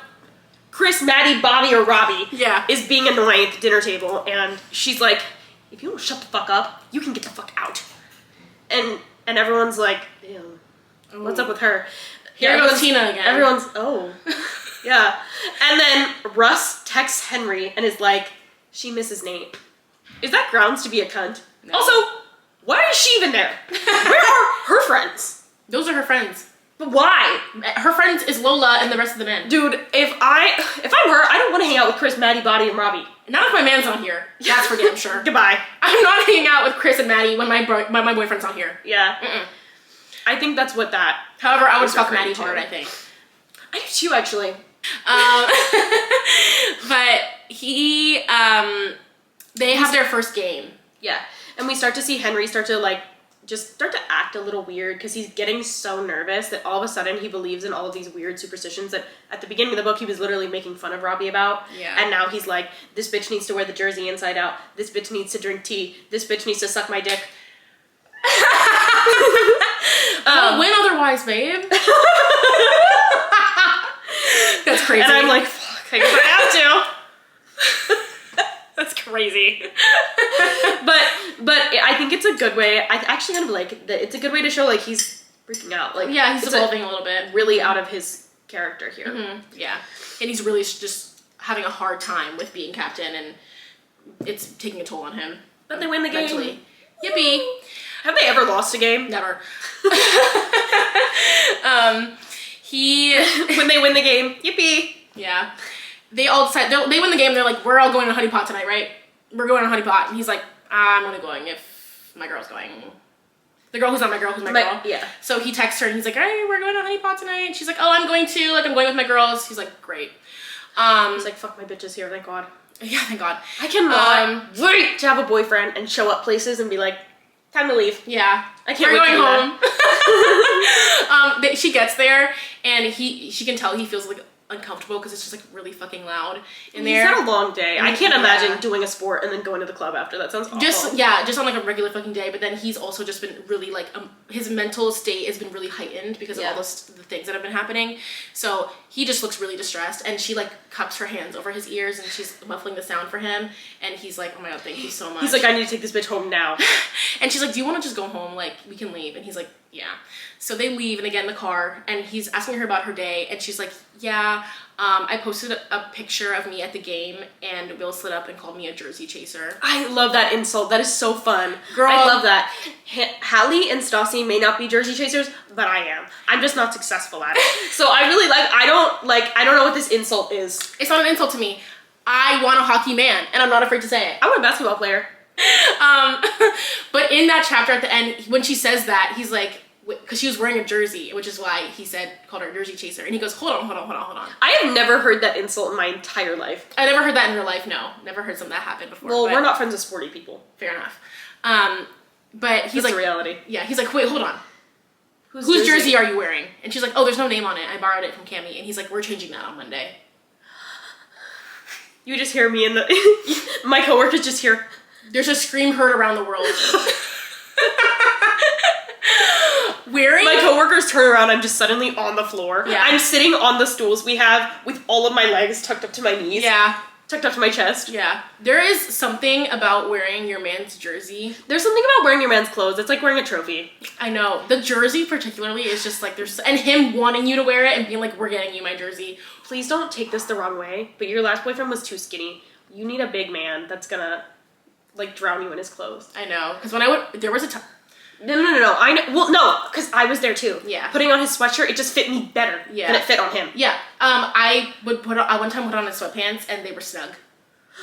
Chris, Maddie, Bobby, or Robbie is being annoying at the dinner table, and she's like, if you don't shut the fuck up, you can get the fuck out. And everyone's like, damn, what's up with her? Here goes Tina again. Everyone's, yeah. And then Russ texts Henry and is like, she misses Nate. Is that grounds to be a cunt? No. Also, why is she even there? Where are her friends? Those are her friends. But why? Her friends is Lola and the rest of the men. Dude, if I'm her, I don't want to hang out with Chris, Maddie, Bobby, and Robbie. Not if my man's not here. That's for damn sure. Goodbye. I'm not hanging out with Chris and Maddie when my boyfriend's not here. Yeah. I think that's what that. However, I would fuck Maddie hard, I think. I do too, actually. But they have their first game. Yeah. And we start to see Henry start to act a little weird because he's getting so nervous that all of a sudden he believes in all of these weird superstitions that at the beginning of the book he was literally making fun of Robbie about. Yeah. And now he's like, this bitch needs to wear the jersey inside out. This bitch needs to drink tea. This bitch needs to suck my dick. Win otherwise, babe. That's crazy. And I'm like, fuck, I guess I have to. That's crazy. but I think it's a good way. I actually kind of like that. It's a good way to show like he's freaking out. Like yeah, he's evolving a little bit. Really out of his character here. Mm-hmm. Yeah, and he's really just having a hard time with being captain, and it's taking a toll on him. But they win the game. Mentally. Yippee! Have they ever lost a game? Never. When they win the game, yippee! Yeah. They all decide, they win the game, they're like, we're all going to Honey Pot tonight, right? We're going to Honey Pot. And he's like, I'm only going if my girl's going. The girl who's not my girl, who's my girl. Yeah. So he texts her and he's like, hey, we're going to Honey Pot tonight. And she's like, oh, I'm going too. Like, I'm going with my girls. He's like, great. He's like, fuck, my bitch is here, thank God. Yeah, thank God. I cannot wait to have a boyfriend and show up places and be like, time to leave. Yeah. I can't wait going home. She gets there and she can tell he feels like uncomfortable because it's just like really fucking loud in there. He's had a long day. I can't imagine doing a sport and then going to the club after. That sounds awful. Just on like a regular fucking day. But then he's also just been really like his mental state has been really heightened because of all the things that have been happening. So he just looks really distressed, and she like cups her hands over his ears and she's muffling the sound for him. And he's like, oh my God, thank you so much. He's like, I need to take this bitch home now. And she's like, do you want to just go home? Like, we can leave. And he's like, yeah. So they leave and they get in the car and he's asking her about her day. And she's like, yeah, I posted a picture of me at the game and Will slid up and called me a jersey chaser. I love that insult. That is so fun. Girl. I love that. Hallie and Stassi may not be jersey chasers, but I am. I'm just not successful at it. So I really I don't know what this insult is. It's not an insult to me. I want a hockey man and I'm not afraid to say it. I want a basketball player. But in that chapter at the end, when she says that, he's like, because she was wearing a jersey, which is why he called her a jersey chaser. And he goes, hold on. I have never heard that insult in my entire life. I never heard that in real life, no. Never heard something that happen before. Well, we're not friends with sporty people. Fair enough. But he's like, the reality. Yeah, he's like, wait, hold on. Whose jersey are you wearing? And she's like, oh, there's no name on it. I borrowed it from Cammie. And he's like, we're changing that on Monday. You just hear me my coworkers just hear. There's a scream heard around the world. My coworkers turn around, I'm just suddenly on the floor. Yeah. I'm sitting on the stools we have with all of my legs tucked up to my knees. Yeah. tucked up to my chest. Yeah. There is something about wearing your man's jersey. There's something about wearing your man's clothes. It's like wearing a trophy. I know. The jersey particularly is just like and him wanting you to wear it and being like, we're getting you my jersey. Please don't take this the wrong way, but your last boyfriend was too skinny. You need a big man that's gonna like drown you in his clothes. I know. Because when there was a time. No. I know. Well, no, because I was there too. Yeah. Putting on his sweatshirt, it just fit me better than it fit on him. Yeah. I one time put on his sweatpants and they were snug.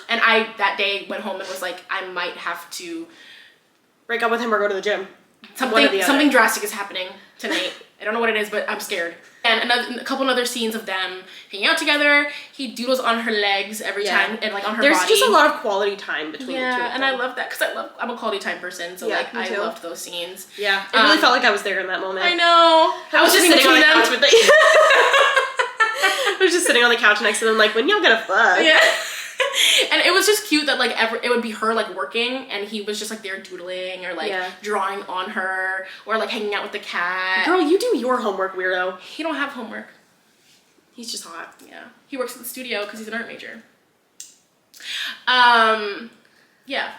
And I that day went home and was like, I might have to break up with him or go to the gym. Something drastic is happening tonight. I don't know what it is, but I'm scared. And a couple other scenes of them hanging out together. He doodles on her legs every time and like on her body. There's just a lot of quality time between the two of them. And I love that because I'm a quality time person. So like I loved those scenes. Yeah, it really felt like I was there in that moment. I know. I was just sitting on the couch with I was just sitting on the couch next to them, like, when y'all gonna fuck? Yeah. And it was just cute that like it would be her like working and he was just like there doodling or like drawing on her or like hanging out with the cat. Girl, you do your homework, weirdo. He don't have homework. He's just hot. Yeah. He works at the studio because he's an art major. Yeah.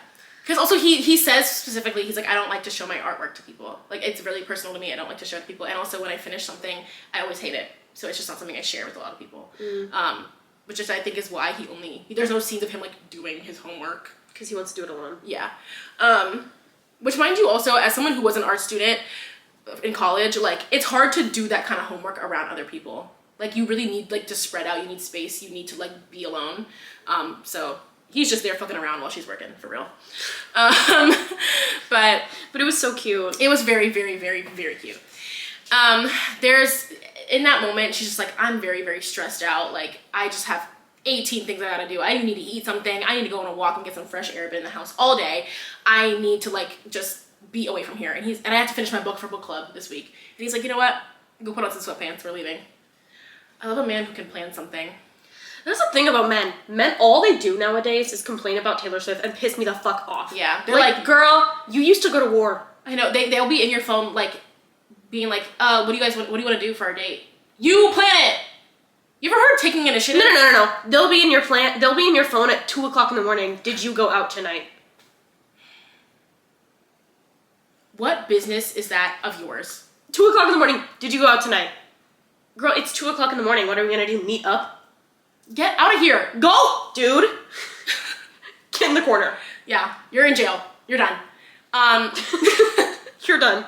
Because also he says specifically, he's like, I don't like to show my artwork to people. Like it's really personal to me. I don't like to show it to people. And also when I finish something, I always hate it. So it's just not something I share with a lot of people. Which is, I think, is why there's no scenes of him, like, doing his homework. Because he wants to do it alone. Yeah. Which, mind you, also, as someone who was an art student in college, like, it's hard to do that kind of homework around other people. Like, you really need, like, to spread out. You need space. You need to, like, be alone. So he's just there fucking around while she's working, for real. But it was so cute. It was very, very, very, very cute. In that moment, she's just like, I'm very, very stressed out. Like, I just have 18 things I gotta do. I need to eat something. I need to go on a walk and get some fresh air. I've been in the house all day. I need to, like, just be away from here. And I have to finish my book for book club this week. And he's like, you know what? Go put on some sweatpants. We're leaving. I love a man who can plan something. That's the thing about men. Men, all they do nowadays is complain about Taylor Swift and piss me the fuck off. Yeah. They're like, girl, you used to go to war. I know. They'll be in your phone, like, being like, what do you want to do for our date? You plan it! You ever heard taking initiative? No. They'll be in your phone at 2 o'clock in the morning. Did you go out tonight? What business is that of yours? 2 o'clock in the morning. Did you go out tonight? Girl, it's 2 o'clock in the morning. What are we gonna do? Meet up? Get out of here. Go, dude. Get in the corner. Yeah, you're in jail. You're done. You're done.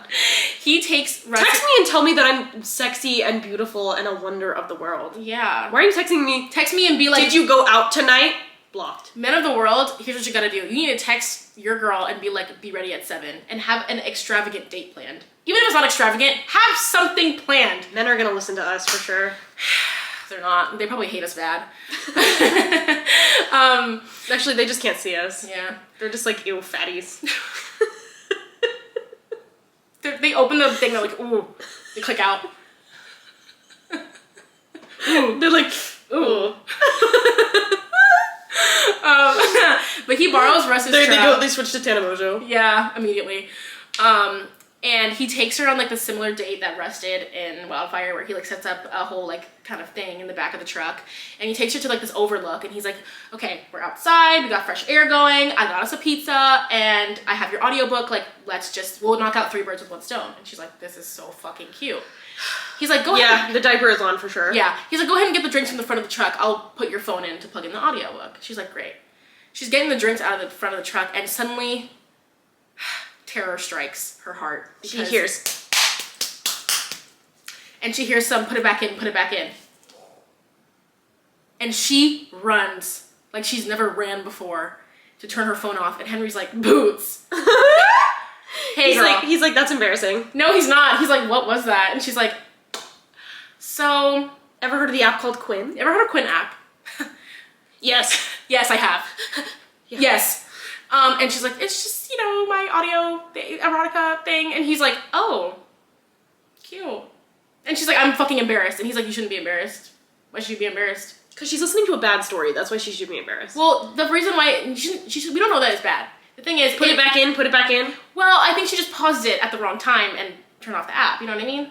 He takes... Text me and tell me that I'm sexy and beautiful and a wonder of the world. Yeah. Why are you texting me? Text me and be like... Did you go out tonight? Blocked. Men of the world, here's what you gotta do. You need to text your girl and be like, be ready at 7. And have an extravagant date planned. Even if it's not extravagant, have something planned. Men are gonna listen to us for sure. They're not. They probably hate us bad. Actually, they just can't see us. Yeah. They're just like, ew, fatties. They open the thing, they're like, ooh. They click out. Ooh. They're like, ooh. But he borrows Russ's truck. They switch to Tana Mojo. Yeah, immediately. And he takes her on like the similar date that Russ did in Wildfire, where he like sets up a whole like kind of thing in the back of the truck, and he takes her to like this overlook, and he's like, okay, we're outside, we got fresh air going, I got us a pizza, and I have your audiobook, like we'll knock out 3 birds with 1 stone. And she's like, this is so fucking cute. He's like, go ahead. Yeah, the diaper is on for sure. Yeah, he's like, go ahead and get the drinks from the front of the truck, I'll put your phone in to plug in the audiobook. She's like, great. She's getting the drinks out of the front of the truck, and suddenly terror strikes her heart. She hears. And she hears some, put it back in, put it back in. And she runs like she's never ran before to turn her phone off. And Henry's like, Boots. Hey, girl. He's like, that's embarrassing. No, he's not. He's like, what was that? And she's like, so... Ever heard of the app called Quinn? Ever heard of Quinn app? Yes. Yes, I have. Yeah. Yes. And she's like, it's just, my audio, erotica thing. And he's like, oh, cute. And she's like, I'm fucking embarrassed. And he's like, you shouldn't be embarrassed. Why should you be embarrassed? Because she's listening to a bad story. That's why she should be embarrassed. Well, the reason why, we don't know that it's bad. The thing is... Put it back in. Well, I think she just paused it at the wrong time and turned off the app. You know what I mean?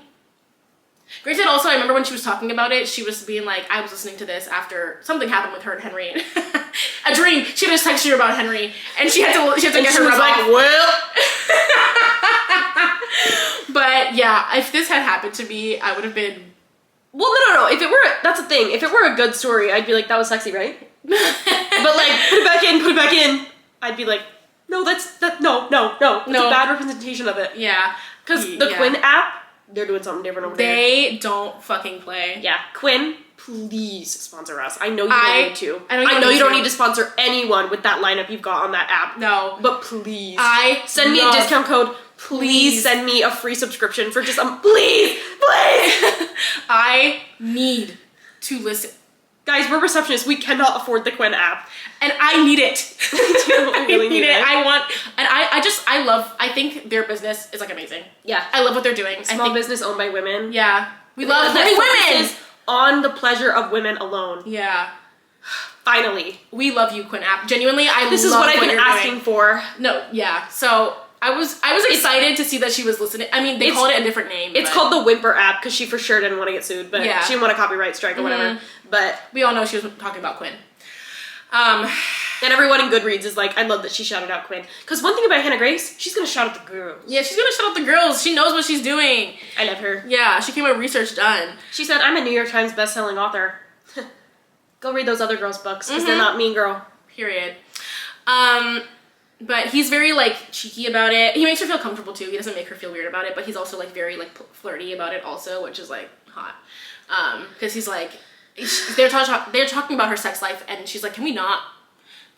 Grace said also, I remember when she was talking about it, she was being like, I was listening to this after something happened with her and Henry. a dream. She just texted her about Henry, and she had to get her rub like, off. well. But yeah, if this had happened to me, I would have been. Well, no. If it were, that's the thing. If it were a good story, I'd be like, that was sexy, right? But like, put it back in. I'd be like, no, no. It's a bad representation of it. Yeah, because the Quinn app, they're doing something different over there. They don't fucking play. Yeah, Quinn, please sponsor us. I know you don't need to. I know you don't need to sponsor anyone with that lineup you've got on that app. No, but please, send me a discount code. Please send me a free subscription for just please. I need to listen. Guys, we're receptionists. We cannot afford the Quinn app. And I need it. I really need it. I think their business is like amazing. Yeah. I love what they're doing. Small business owned by women. Yeah. We love women. On the pleasure of women alone. Yeah. Finally. We love you, Quinn app. Genuinely, This is what I've been asking for. No, yeah. So I was excited to see that she was listening. I mean, they called it a different name. It's called the Whimper app because she for sure didn't want to get sued, but she didn't want a copyright strike or whatever. But we all know she was talking about Quinn. And everyone in Goodreads is like, I love that she shouted out Quinn. Because one thing about Hannah Grace, she's gonna shout out the girls. Yeah, she's gonna shout out the girls. She knows what she's doing. I love her. Yeah, she came with research done. She said, I'm a New York Times bestselling author. Go read those other girls' books because they're not Mean Girl. Period. But he's very like cheeky about it. He makes her feel comfortable too. He doesn't make her feel weird about it, but he's also like very like flirty about it also, which is like hot. Because he's like, they're talking about her sex life, and she's like, can we not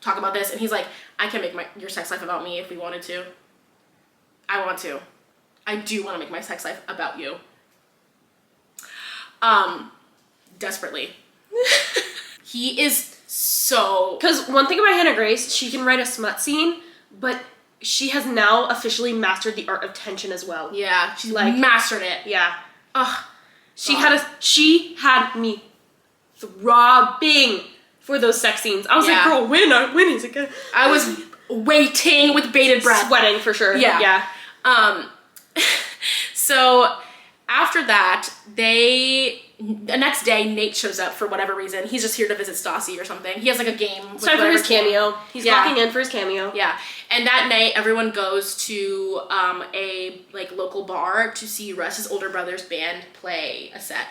talk about this? And he's like, I can make your sex life about me if we wanted to. I want to. I do want to make my sex life about you. Desperately. He is so... Because one thing about Hannah Grace, she can write a smut scene, but she has now officially mastered the art of tension as well. Yeah, she's like mastered it. Yeah. Ugh. She had me throbbing for those sex scenes. I was like, girl, when is it good? I was waiting with bated breath. Sweating for sure. Yeah. So after that, the next day, Nate shows up for whatever reason. He's just here to visit Stassi or something. He has like a game. It's time for his cameo. He's walking in for his cameo. Yeah. And that night, everyone goes to a like local bar to see Russ's older brother's band play a set.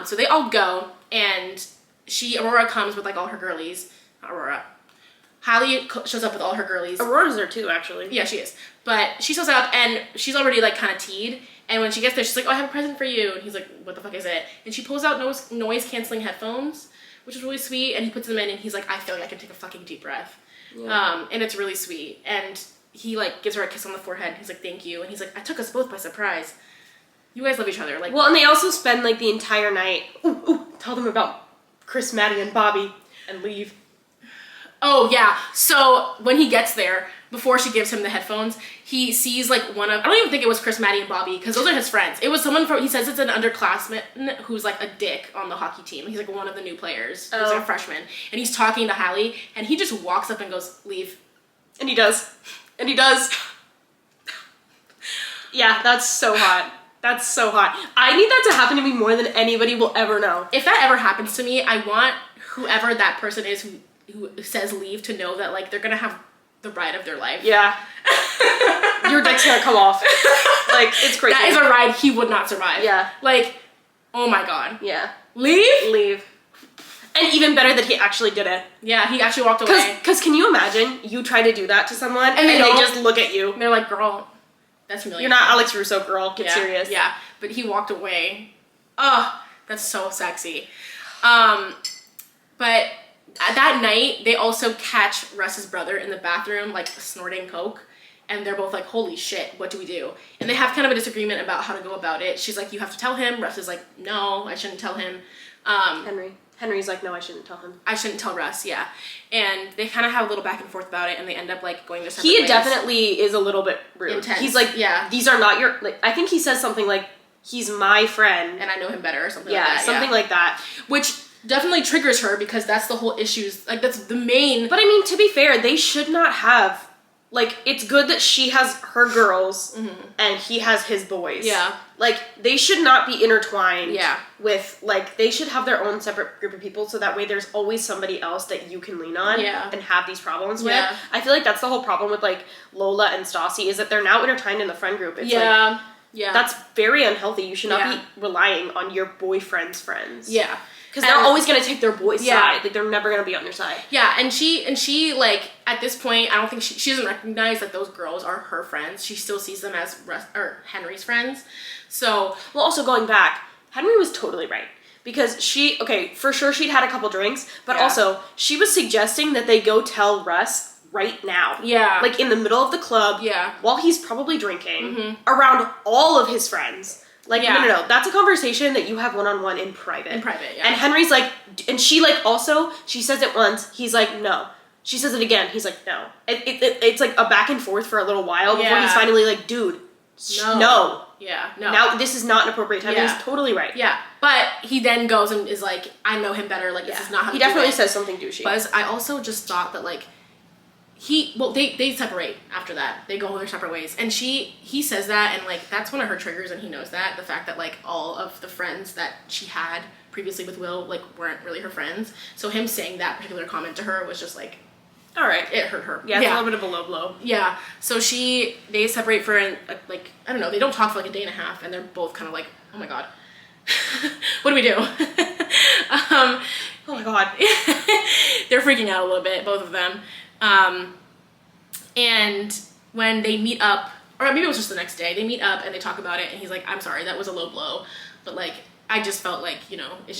So they all go, and Aurora comes with like all her girlies. Not Aurora. Hallie shows up with all her girlies. Aurora's there too, actually. Yeah, she is. But she shows up, and she's already like kind of teed. And when she gets there, she's like, oh, I have a present for you. And he's like, what the fuck is it? And she pulls out noise-canceling headphones, which is really sweet. And he puts them in, and he's like, I feel like I can take a fucking deep breath. Yeah. And it's really sweet. And he like gives her a kiss on the forehead. He's like, thank you. And he's like, I took us both by surprise. You guys love each other. Like, well, and they also spend like the entire night, tell them about Chris, Maddie, and Bobby, and leave. Oh, yeah. So when he gets there, before she gives him the headphones, he sees like one of, I don't even think it was Chris, Maddie, and Bobby, because those are his friends. It was someone from, he says it's an underclassman who's like a dick on the hockey team. He's like one of the new players. He's like a freshman. And he's talking to Hallie, and he just walks up and goes, leave. And he does. And he does. Yeah, that's so hot. That's so hot. I need that to happen to me more than anybody will ever know. If that ever happens to me, I want whoever that person is who says leave to know that like they're gonna have the ride of their life. Yeah. Your dick's gonna come off. Like, it's crazy. That is a ride he would not survive. Yeah. Like, oh my god. Yeah. Leave? And even better that he actually did it. Yeah, he actually walked away. Because can you imagine you try to do that to someone and they just look at you? And they're like, girl, that's humiliating. You're not Alex Russo, girl. Get serious. Yeah, but he walked away. Oh, that's so sexy. But that night, they also catch Russ's brother in the bathroom, like, snorting coke. And they're both like, holy shit, what do we do? And they have kind of a disagreement about how to go about it. She's like, you have to tell him. Russ is like, no, I shouldn't tell him. Henry's like, no, I shouldn't tell him. I shouldn't tell Russ, yeah. And they kind of have a little back and forth about it, and they end up, like, going their separate ways. He definitely is a little bit rude. Intense. He's like, these are not your... Like, I think he says something like, he's my friend. And I know him better, or something like that. Something like that. Which definitely triggers her, because that's the whole issue. Like, that's the main... But, I mean, to be fair, they should not have like, it's good that she has her girls and he has his boys. Yeah. Like, they should not be intertwined. Yeah. With, like, they should have their own separate group of people so that way there's always somebody else that you can lean on and have these problems with. I feel like that's the whole problem with, like, Lola and Stassi is that they're now intertwined in the friend group. It's like, that's very unhealthy. You should not be relying on your boyfriend's friends. Yeah. Because they're always going to take their boy's side. Like, they're never going to be on your side. Yeah, and she like, at this point, I don't think she doesn't recognize that those girls are her friends. She still sees them as Henry's friends. So... Well, also going back, Henry was totally right. Because for sure she'd had a couple drinks, but also, she was suggesting that they go tell Russ right now. Yeah. Like, in the middle of the club. Yeah. While he's probably drinking. Around all of his friends. Like, no. That's a conversation that you have one-on-one in private. In private, yeah. And Henry's like, and she, like, also, she says it once, he's like, no. She says it again, he's like, no. It's like a back and forth for a little while before he's finally like, dude, no. Yeah, no. Now, this is not an appropriate time. He's totally right. Yeah, but he then goes and is like, I know him better, like, this is not how he definitely says something douchey. But I also just thought that, like, they separate after that. They go their separate ways. And he says that, and, like, that's one of her triggers, and he knows that. The fact that, like, all of the friends that she had previously with Will, like, weren't really her friends. So him saying that particular comment to her was just, like, all right. It hurt her. Yeah, it's a little bit of a low blow. Yeah. So they separate for, like, I don't know, they don't talk for, like, a day and a half, and they're both kind of like, oh my god. What do we do? Oh my god. They're freaking out a little bit, both of them. And when they meet up, or maybe it was just the next day, they meet up and they talk about it, and he's like, I'm sorry, that was a low blow, but, like, I just felt like, you know, it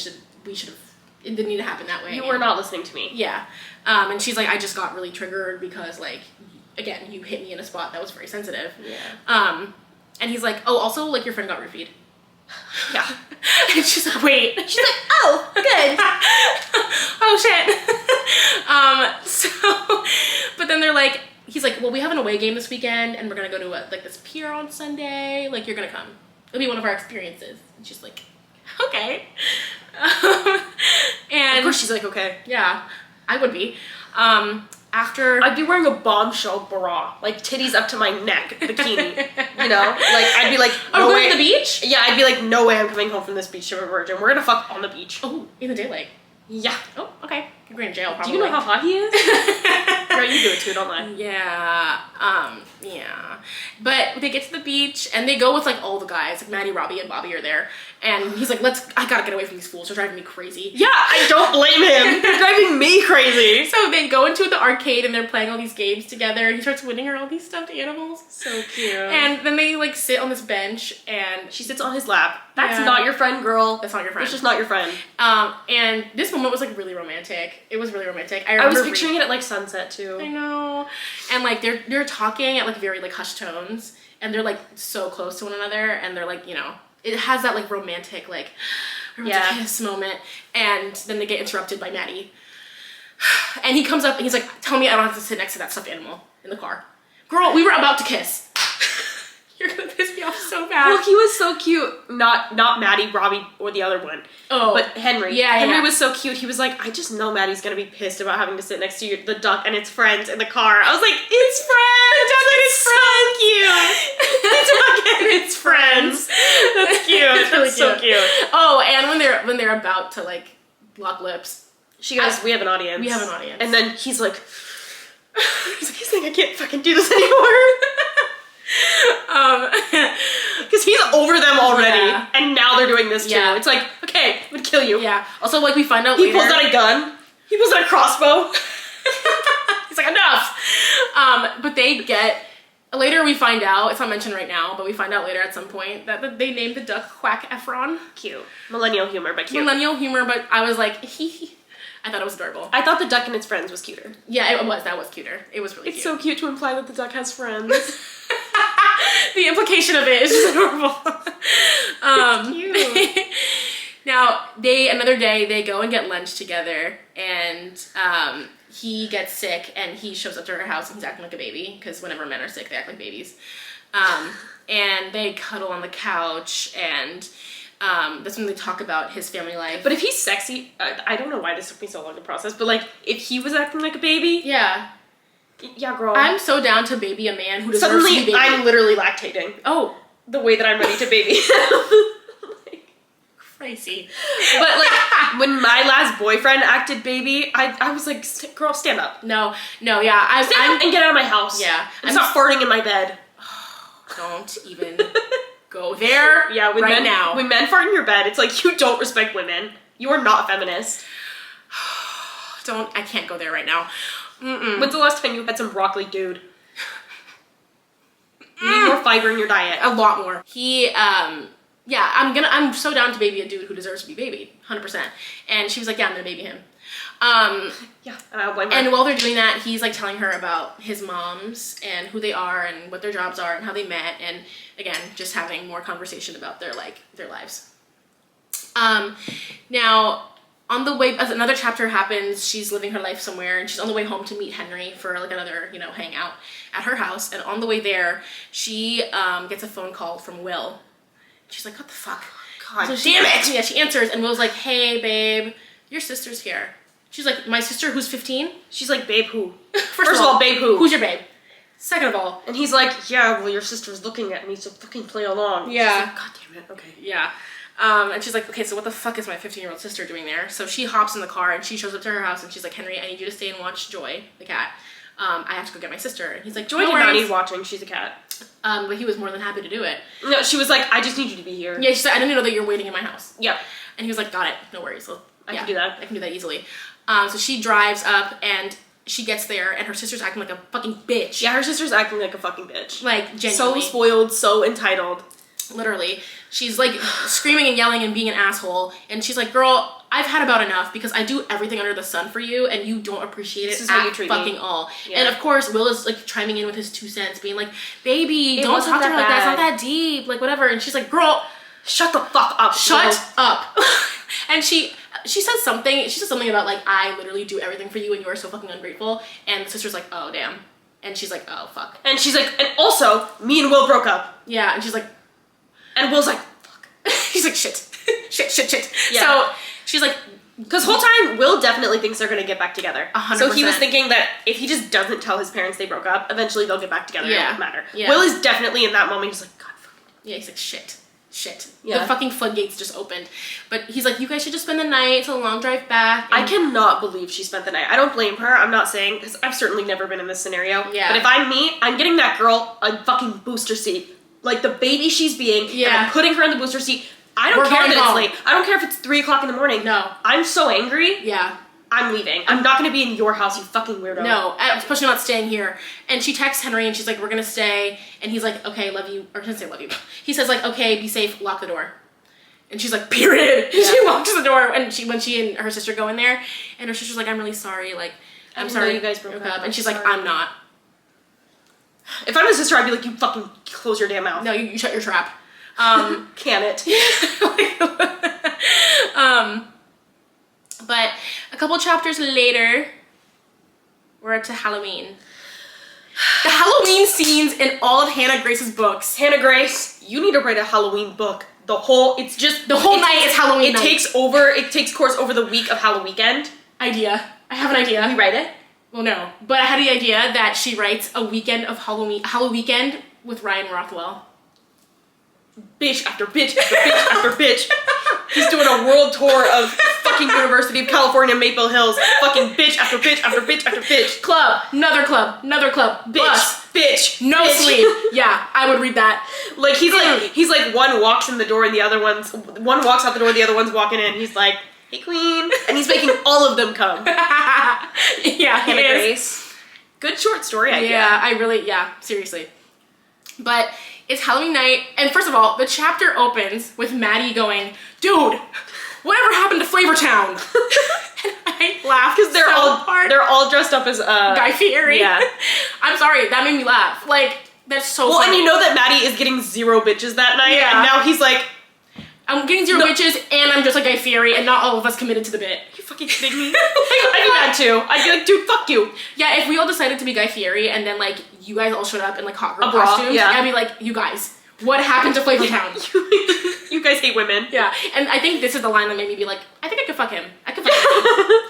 didn't need to happen that way. You were not listening to me. Yeah. And she's like, I just got really triggered because, like, again, you hit me in a spot that was very sensitive. Yeah. And he's like, oh, also, like, your friend got roofied. Yeah. And she's like, wait. She's like, oh, good. Oh, shit. So, but then they're like, he's like, well, we have an away game this weekend, and we're gonna go to, like, this pier on Sunday. Like, you're gonna come. It'll be one of our experiences. And she's like, okay. And of course she's like, okay. Yeah, I would be. After I'd be wearing a bombshell bra, like titties up to my neck, bikini. You know, like I'd be like, no way. Going to the beach? Yeah, I'd be like, no way, I'm coming home from this beach to a virgin. We're gonna fuck on the beach. Oh, in the daylight. Yeah. Oh, okay. You're going to jail, probably. Do you know how hot he is? Girl, you do it too, don't lie. Yeah. Yeah. But they get to the beach, and they go with, like, all the guys. Like, Maddie, Robbie, and Bobby are there. And he's like, I gotta get away from these fools. They're driving me crazy. Yeah, I don't blame him. They're driving me crazy. So they go into the arcade, and they're playing all these games together, and he starts winning her all these stuffed animals. So cute. And then they, like, sit on this bench, and she sits on his lap. That's not your friend, girl. That's not your friend. It's just not your friend. And this moment was, like, really romantic. It was really romantic. I was picturing it at, like, sunset, too. I know. And, like, they're talking at, like, very, like, hushed tones, and they're, like, so close to one another, and they're, like, you know, it has that, like, romantic kiss moment, and then they get interrupted by Maddie. And he comes up, and he's like, tell me I don't have to sit next to that stuffed animal in the car. Girl, we were about to kiss. You're gonna piss me off so bad. Well, he was so cute. Not Maddie, Robbie, or the other one. Oh. But Henry. Yeah, Henry was so cute. He was like, I just know Maddie's gonna be pissed about having to sit next to the duck and its friends in the car. I was like, it's friends! The duck and its friends! So cute! The duck and its friends. That's cute. Really That's so cute. Oh, and when they're about to, like, lock lips. She goes, we have an audience. We have an audience. And then he's like, he's saying, I can't fucking do this anymore. Because he's over them already, and now they're doing this too. Yeah. It's like, okay, I'm gonna kill you. Yeah. Also, like, we find out he pulls out a gun. He pulls out a crossbow. He's like, enough. But later we find out, it's not mentioned right now, but we find out later at some point that they named the duck Quack Efron. Cute. Millennial humor, but cute. Millennial humor, but I was like, I thought it was adorable. I thought the duck and its friends was cuter. Yeah, it was. That was cuter. It was really cute. It's so cute to imply that the duck has friends. The implication of it is just adorable. It's cute. Now, another day, they go and get lunch together, and he gets sick, and he shows up to her house, and he's acting like a baby, because whenever men are sick, they act like babies. And they cuddle on the couch, and that's when they talk about his family life. But if he's sexy, I don't know why this took me so long to process, but, like, if he was acting like a baby... Yeah. Yeah, girl. I'm so down to baby a man who deserves to be Suddenly, baby. I'm literally lactating. Oh. The way that I'm ready to baby. Crazy. But like when my last boyfriend acted baby, I was like, girl, stand up. No, yeah. Stand up and get out of my house. Yeah. I'm not farting in my bed. Don't even go there. Yeah, now. When men fart in your bed, it's like you don't respect women. You are not feminist. I can't go there right now. Mm-mm. When's the last time you had some broccoli, dude? You need more fiber in your diet. A lot more. Yeah, I'm so down to baby a dude who deserves to be babied, 100%. And she was like, yeah, I'm gonna baby him. Yeah, and I'll blame her. And while they're doing that, he's like telling her about his moms and who they are and what their jobs are and how they met, and again, just having more conversation about their lives. Now, on the way, as another chapter happens, she's living her life somewhere, and she's on the way home to meet Henry for like another, hangout at her house. And on the way there, she gets a phone call from Will. She's like, what the fuck? God so damn it! Yeah, she answers, and Will's like, hey, babe, your sister's here. She's like, my sister who's 15? She's like, babe who? First of all, babe who? Who's your babe? Second of all. And he's like, yeah, well, your sister's looking at me, so fucking play along. Yeah. She's like, God damn it, okay. Yeah. And she's like, okay, so what the fuck is my 15-year-old sister doing there? So she hops in the car, and she shows up to her house, and she's like, Henry, I need you to stay and watch Joy, the cat. I have to go get my sister. And he's like, Joy did not need watching, she's a cat. But he was more than happy to do it. No, she was like, I just need you to be here. Yeah, she said, I didn't know that you're waiting in my house. Yep. And he was like, got it, no worries. So, I can do that. I can do that easily. So she drives up, and she gets there, and her sister's acting like a fucking bitch. Yeah, her sister's acting like a fucking bitch. Like, genuinely. So spoiled, so entitled. Literally. She's like screaming and yelling and being an asshole. And she's like, girl, I've had about enough because I do everything under the sun for you and you don't appreciate it at fucking all. Yeah. And of course, Will is like chiming in with his 2 cents, being like, baby, don't talk to her like that. It's not that deep. Like, whatever. And she's like, girl, shut the fuck up. Shut up. And she says something about like, I literally do everything for you and you are so fucking ungrateful. And the sister's like, oh, damn. And she's like, oh, fuck. And she's like, and also, me and Will broke up. Yeah. And she's like, and Will's like, fuck. He's like, shit. shit. Yeah. So she's like, because whole time, Will definitely thinks they're going to get back together. 100%. So he was thinking that if he just doesn't tell his parents they broke up, eventually they'll get back together. Yeah. It won't matter. Yeah. Will is definitely in that moment, he's like, God, fuck. Yeah, he's like, shit. Yeah. The fucking floodgates just opened. But he's like, you guys should just spend the night. It's a long drive back. I cannot believe she spent the night. I don't blame her. I'm not saying, because I've certainly never been in this scenario. Yeah. But if I'm me, I'm getting that girl a fucking booster seat. Like the baby she's being, and I'm putting her in the booster seat. I don't care that it's late. I don't care if it's 3 o'clock in the morning. No. I'm so angry. Yeah. I'm leaving. I'm not going to be in your house, you fucking weirdo. No, especially not staying here. And she texts Henry and she's like, we're going to stay. And he's like, okay, love you. Or he doesn't say love you. He says like, okay, be safe, lock the door. And she's like, period. Yeah. She locks the door when she and her sister go in there. And her sister's like, I'm really sorry. Like, I'm sorry you guys broke up. And she's like, I'm not. If I'm a sister, I'd be like, you fucking close your damn mouth. No, you shut your trap. Can it? But a couple chapters later, we're up to Halloween. The Halloween scenes in all of Hannah Grace's books. Hannah Grace, you need to write a Halloween book. The whole night is Halloween night. It takes course over the week of Halloween weekend. Idea. I have an idea. We write it? Well, no. But I had the idea that she writes a weekend of Halloween weekend with Ryan Rothwell. Bitch after bitch after bitch after bitch. He's doing a world tour of fucking University of California, Maple Hills. Fucking bitch after bitch after bitch after bitch. Club. Another club. Bitch. Bus. Bitch. No bitch. sleep. Yeah, I would read that. Like, he's like, one walks in the door and one walks out the door, the other one's walking in. He's like, hey, queen. And he's making all of them come. Yeah, Hannah Grace. Good short story idea. Yeah, seriously. But it's Halloween night, and first of all, the chapter opens with Maddie going, dude, whatever happened to Flavortown? And I laughed because they're all dressed up as Guy Fieri. Yeah. I'm sorry, that made me laugh. Like, that's so funny. And you know that Maddie is getting 0 bitches that night, yeah. And now he's like, I'm getting 0 bitches, and I'm just like Guy Fieri, and not all of us committed to the bit. Are you fucking kidding me? I'd be mad too. I'd be like, dude, fuck you. Yeah, if we all decided to be Guy Fieri, and then like you guys all showed up in like hot girl bra, costumes, yeah. I'd be like, you guys, What happened to Flavortown? You guys hate women. Yeah, and I think this is the line that made me be like, I think I could fuck him. I could fuck him.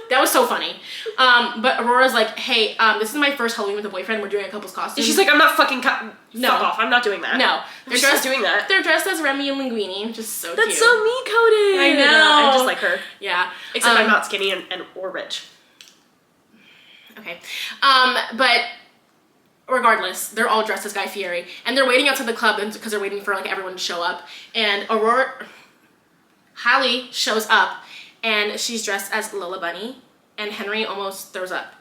That was so funny. But Aurora's like, hey, this is my first Halloween with a boyfriend. We're doing a couple's costume. And she's like, I'm not fucking fuck off. I'm not doing that. No. They're just doing that. They're dressed as Remy and Linguini, which is so That's cute. so me-coded. I know. I'm just like her. Yeah. Except I'm not skinny and or rich. Okay. But regardless, they're all dressed as Guy Fieri, and they're waiting outside the club because they're waiting for like everyone to show up. And Hallie shows up, and she's dressed as Lola Bunny, and Henry almost throws up.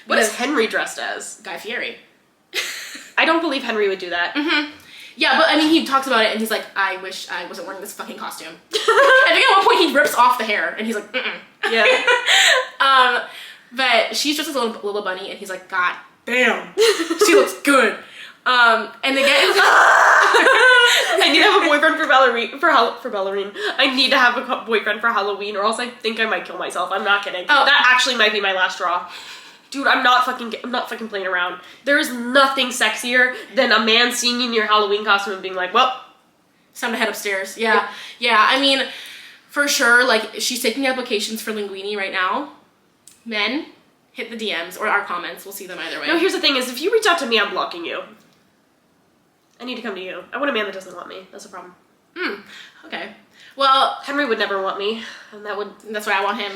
What is Henry dressed as? Guy Fieri. I don't believe Henry would do that. Mm-hmm. Yeah, but I mean, he talks about it, and he's like, I wish I wasn't wearing this fucking costume. I think at one point he rips off the hair, and he's like, Yeah. But she's dressed as Lola Bunny, and he's like, God damn, she looks good. And they get I need to have a boyfriend for Ballerine. I need to have a boyfriend for Halloween, or else I think I might kill myself. I'm not kidding. Oh. That actually might be my last straw. Dude, I'm not fucking playing around. There is nothing sexier than a man seeing you in your Halloween costume and being like, well, it's time to head upstairs. Yeah. I mean, for sure, like, she's taking applications for Linguini right now. Men, hit the DMs or our comments. We'll see them either way. No, here's the thing is, if you reach out to me, I'm blocking you. I need to come to you. I want a man that doesn't want me. That's a problem. Okay. Well, Henry would never want me, and that's why I want him.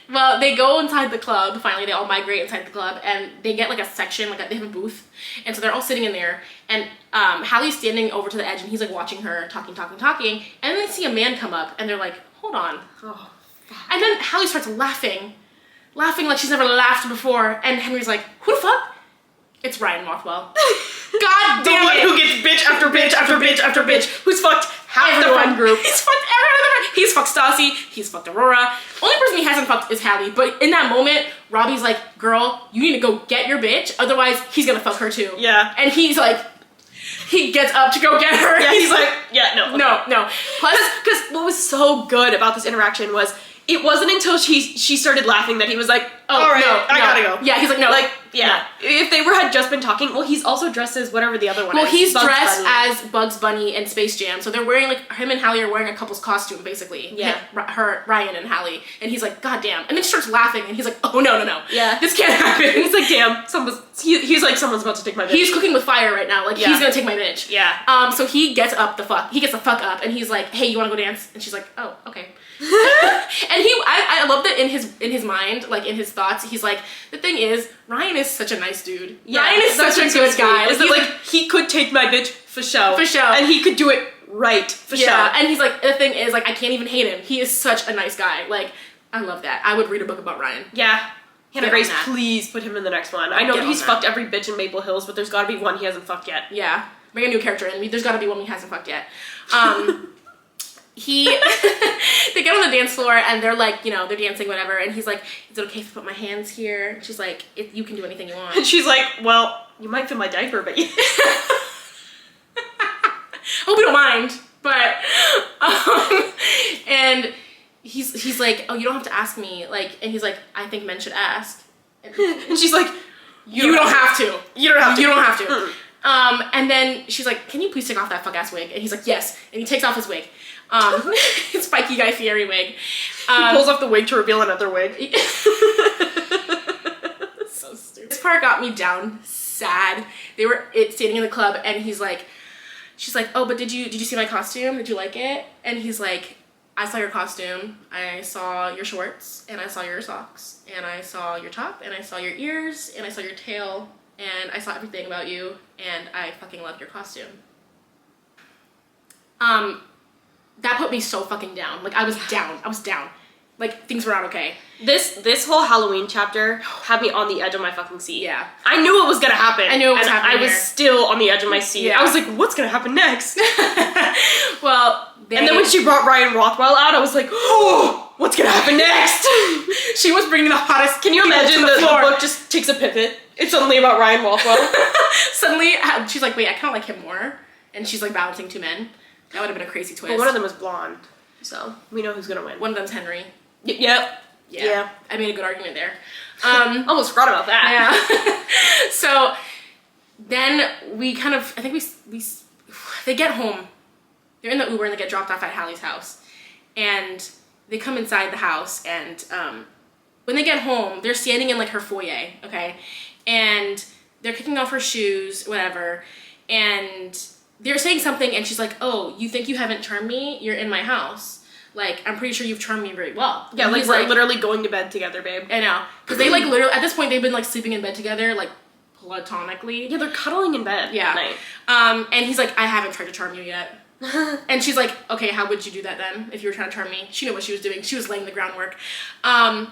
Well, they go inside the club. Finally, they all migrate inside the club, and they get like a section, they have a booth, and so they're all sitting in there. And Hallie's standing over to the edge, and he's like watching her, talking, and then they see a man come up, and they're like, "Hold on." Oh, fuck. And then Hallie starts laughing like she's never laughed before, and Henry's like, "Who the fuck?" It's Ryan Rothwell. God damn it! The one who gets bitch after bitch after bitch after bitch, who's fucked half the friend group. He's fucked everyone. He's fucked Stassi. He's fucked Aurora. Only person he hasn't fucked is Hallie. But in that moment, Robbie's like, "Girl, you need to go get your bitch. Otherwise, he's gonna fuck her too." Yeah. And he's like, he gets up to go get her. Yeah, he's like, yeah, no. No. Plus, because what was so good about this interaction was, it wasn't until she started laughing that he was like, "Oh, all right, no, I gotta go." Yeah, he's like, "No." Like, yeah. No. If they had just been talking, well, he's also dressed as whatever the other one is. Well, he's Bugs dressed Bunny. as Bugs Bunny in Space Jam. So they're wearing, like, him and Hallie are wearing a couple's costume, basically. Yeah. Ryan and Hallie. And he's like, "God damn." And then she starts laughing, and he's like, "Oh, no. Yeah. This can't happen." He's like, damn, he's like, someone's about to take my bitch. He's cooking with fire right now. Like, Yeah. he's gonna take my bitch. Yeah. So he gets the fuck up, and he's like, "Hey, you wanna go dance?" And she's like, "Oh, okay." And I love that in his mind, like in his thoughts, he's like, the thing is, Ryan is such a nice dude. Yeah, Ryan is such a good guy. Is that like, he could take my bitch for show. For show. And he could do it right for show. Yeah, and he's like, the thing is, like, I can't even hate him. He is such a nice guy. Like, I love that. I would read a book about Ryan. Yeah. Hannah Get Grace, on that. please put him in the next one. I know Get that he's on fucked every bitch in Maple Hills, but there's gotta be one he hasn't fucked yet. Yeah. Bring a new character in. There's gotta be one he hasn't fucked yet. They get on the dance floor, and they're like, they're dancing, whatever, and he's like, "Is it okay if I put my hands here?" She's like, "You can do anything you want." And she's like, well, you might feel my diaper, but Hope you don't mind, but and he's like, "Oh, you don't have to ask me," like, and he's like, "I think men should ask," and she's like, you don't have to. You don't have to. You don't have to. Mm. And then she's like, "Can you please take off that fuck ass wig?" And he's like, "Yes," and he takes off his wig. His spiky Guy Fieri wig. He pulls off the wig to reveal another wig. So stupid. This part got me down sad. They were standing in the club, and she's like, "Oh, but did you see my costume? Did you like it?" And he's like, "I saw your costume. I saw your shorts, and I saw your socks, and I saw your top, and I saw your ears, and I saw your tail, and I saw everything about you, and I fucking love your costume." That put me so fucking down. Like, I was down. Like, things were not okay. This whole Halloween chapter had me on the edge of my fucking seat. Yeah. I knew it was gonna happen. I knew it was happening. I was still on the edge of my seat. Yeah. I was like, what's gonna happen next? Well, and then when she brought Ryan Rothwell out, I was like, oh, what's gonna happen next? She was bringing the hottest. Can you imagine the book just takes a pivot? It's suddenly about Ryan Rothwell. Suddenly, she's like, "Wait, I kind of like him more," and she's like balancing two men. That would have been a crazy twist. But one of them was blonde, so we know who's gonna win. One of them's Henry. Yep. Yeah. I made a good argument there. Almost forgot about that. Yeah. So then we kind of, I think they get home. They're in the Uber and they get dropped off at Hallie's house. And they come inside the house and when they get home, they're standing in like her foyer, okay? And they're kicking off her shoes, whatever. And they're saying something and she's like, oh, you think you haven't charmed me? You're in my house. Like, I'm pretty sure you've charmed me very well. Yeah, and like we're literally going to bed together, babe. I know. Because they like literally, at this point, they've been like sleeping in bed together, like platonically. Yeah, they're cuddling in bed at night. And he's like, I haven't tried to charm you yet. And she's like, okay, how would you do that then if you were trying to charm me? She knew what she was doing. She was laying the groundwork. And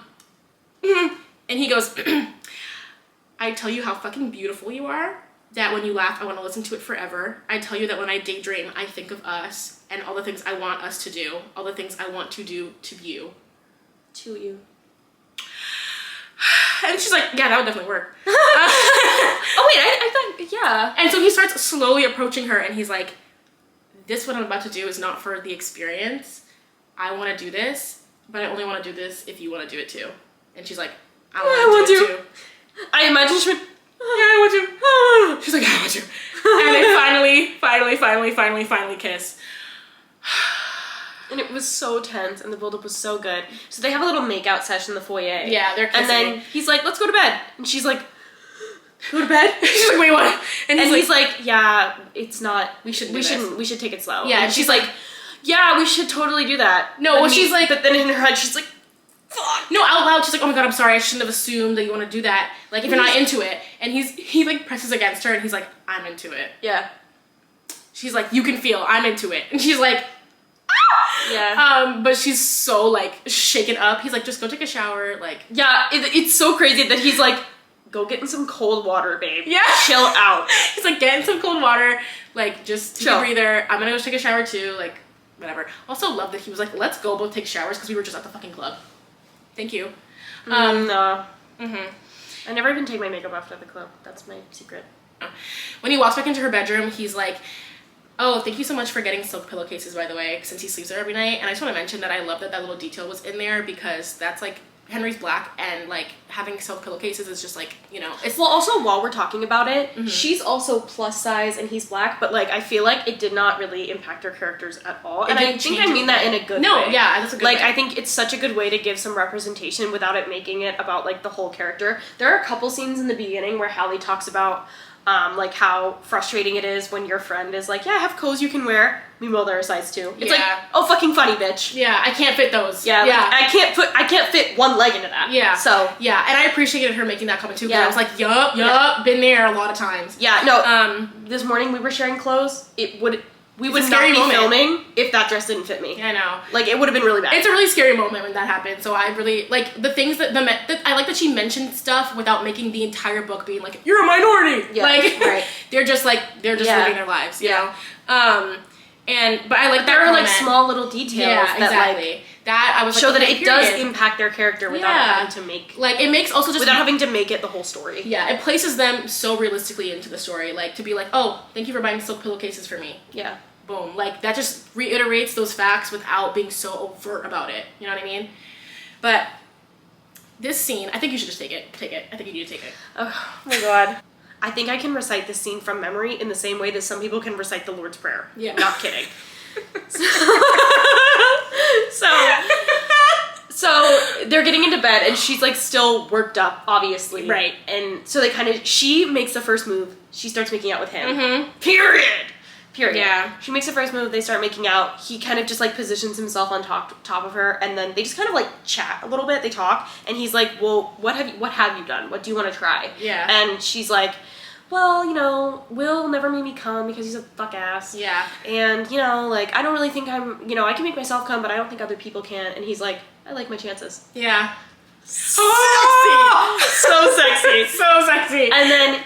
he goes, I tell you how fucking beautiful you are, that when you laugh, I want to listen to it forever. I tell you that when I daydream, I think of us and all the things I want us to do, all the things I want to do to you. To you. And she's like, yeah, that would definitely work. Oh wait, I thought, yeah. And so he starts slowly approaching her and he's like, this what I'm about to do is not for the experience. I want to do this, but I only want to do this if you want to do it too. And she's like, I want to do it too. I imagine she went, yeah, I want to. She's like, I want to. And they finally kiss. and it was so tense and the build-up was so good. So they have a little make-out session in the foyer. Yeah, they're kissing. And then he's like, let's go to bed. And she's like, go to bed? She's like, wait, what? And he's like, yeah, it's not, we should take it slow. Yeah, and she's like, yeah, we should totally do that. No, well, she's like, but then in her head, she's like, fuck. No, out loud, she's like, oh my god, I'm sorry, I shouldn't have assumed that you want to do that. Like, if you're not into it. And he like presses against her and he's like, I'm into it. Yeah. She's like, you can feel, I'm into it. And she's like, ah! Yeah. But she's so like shaken up. He's like, just go take a shower. Like, yeah, it's so crazy that he's like, go get in some cold water, babe. Yeah. Chill out. He's like, get in some cold water. Like, just take Chill. a breather. I'm gonna go take a shower too. Like, whatever. Also love that he was like, let's go both take showers because we were just at the fucking club. Thank you. No. I never even take my makeup off at the club. That's my secret. When he walks back into her bedroom, he's like, oh, thank you so much for getting silk pillowcases, by the way, since he sleeps there every night. And I just want to mention that I love that little detail was in there because that's like, Henry's black and like having silk pillowcases is just like, you know, it's well, also while we're talking about it, she's also plus size and he's black, but like I feel like it did not really impact their characters at all. And I think I mean that in a good way. No, yeah, that's a good way. Like I think it's such a good way to give some representation without it making it about like the whole character. There are a couple scenes in the beginning where Hallie talks about like how frustrating it is when your friend is like, yeah, I have clothes you can wear. Meanwhile, they're a size 2. It's like, oh, fucking funny, bitch. Yeah, I can't fit those. Yeah, yeah. Like, I can't fit one leg into that. Yeah. So yeah, and I appreciated her making that comment too. Because I was like, yup, been there a lot of times. Yeah, no. This morning we were sharing clothes. We would not be filming if that dress didn't fit me. Yeah, I know. Like, it would have been really bad. It's a really scary moment when that happened. So I really, like, the things that, I like that she mentioned stuff without making the entire book being like, you're a minority. Yeah, like, right. they're just living their lives, you know? But I like that there are comment. like small little details that exactly. like that I was like, show that okay, it does impact their character without having to make like it makes also just without having to make it the whole story. Yeah, it places them so realistically into the story, like to be like, oh, thank you for buying silk pillowcases for me. Yeah. Boom. Like that just reiterates those facts without being so overt about it. You know what I mean? But this scene, I think you should just take it. Take it. I think you need to take it. Oh my god. I think I can recite this scene from memory in the same way that some people can recite the Lord's Prayer. Yeah. Not kidding. So they're getting into bed and she's like still worked up, obviously. Right. And so she makes the first move. She starts making out with him. Mm-hmm. Period. Yeah. She makes the first move, they start making out. He kind of just like positions himself on top of her and then they just kind of like chat a little bit. They talk and he's like, well, what have you done? What do you want to try? Yeah. And she's like, well, you know, Will never made me come because he's a fuck ass. Yeah. And, you know, like, I don't really think I can make myself come, but I don't think other people can. And he's like, I like my chances. Yeah. So sexy. So sexy. So sexy. And then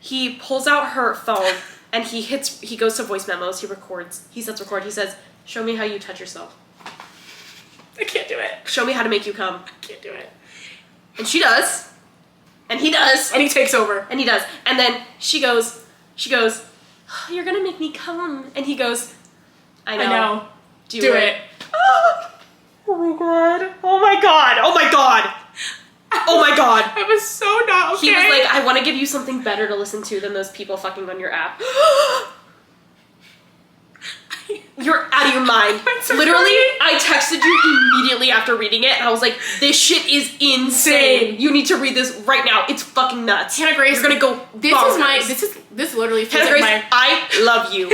he pulls out her phone and he goes to voice memos, he records, he sets record, he says, show me how you touch yourself. I can't do it. Show me how to make you come. I can't do it. And she does. And he does. And he takes over. And he does. And then she goes, oh, you're gonna make me come. And he goes, I know. Do it. Oh my god. Oh my god. Oh my god. Oh my god. I was so not okay. He was like, I want to give you something better to listen to than those people fucking on your app. You're out of your mind. Literally, I texted you immediately after reading it, and I was like, this shit is insane. You need to read this right now. It's fucking nuts. Hannah Grace, you're gonna go this literally feels Hannah like Grace, I love you.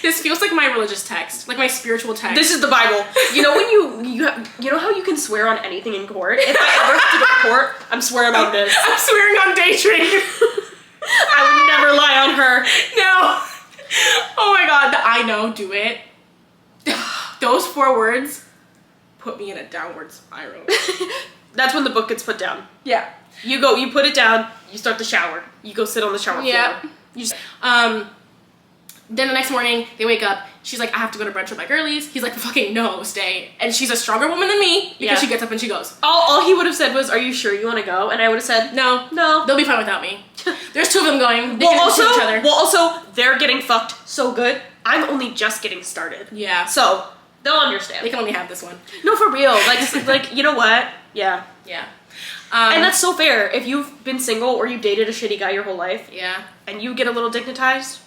This feels like my religious text, like my spiritual text. This is the Bible. You know when you know how you can swear on anything in court? If I ever have to go to court, I'm swearing on this. I'm swearing on Daydream. I would never lie on her. No. Oh my god, the I know, do it. Those 4 words put me in a downward spiral. That's when the book gets put down. Yeah. You put it down, you start the shower. You go sit on the shower floor. You just, then the next morning, they wake up. She's like, I have to go to brunch with my girlies. He's like, fucking no, stay. And she's a stronger woman than me because she gets up and she goes. All he would have said was, are you sure you want to go? And I would have said, no. They'll be fine without me. There's 2 of them going. They well, can also, each other. Well, also, they're getting fucked so good. I'm only just getting started. Yeah. So, they'll understand. They can only have this one. No, for real. Like you know what? Yeah. Yeah. And that's so fair. If you've been single or you've dated a shitty guy your whole life. Yeah. And you get a little dignitized.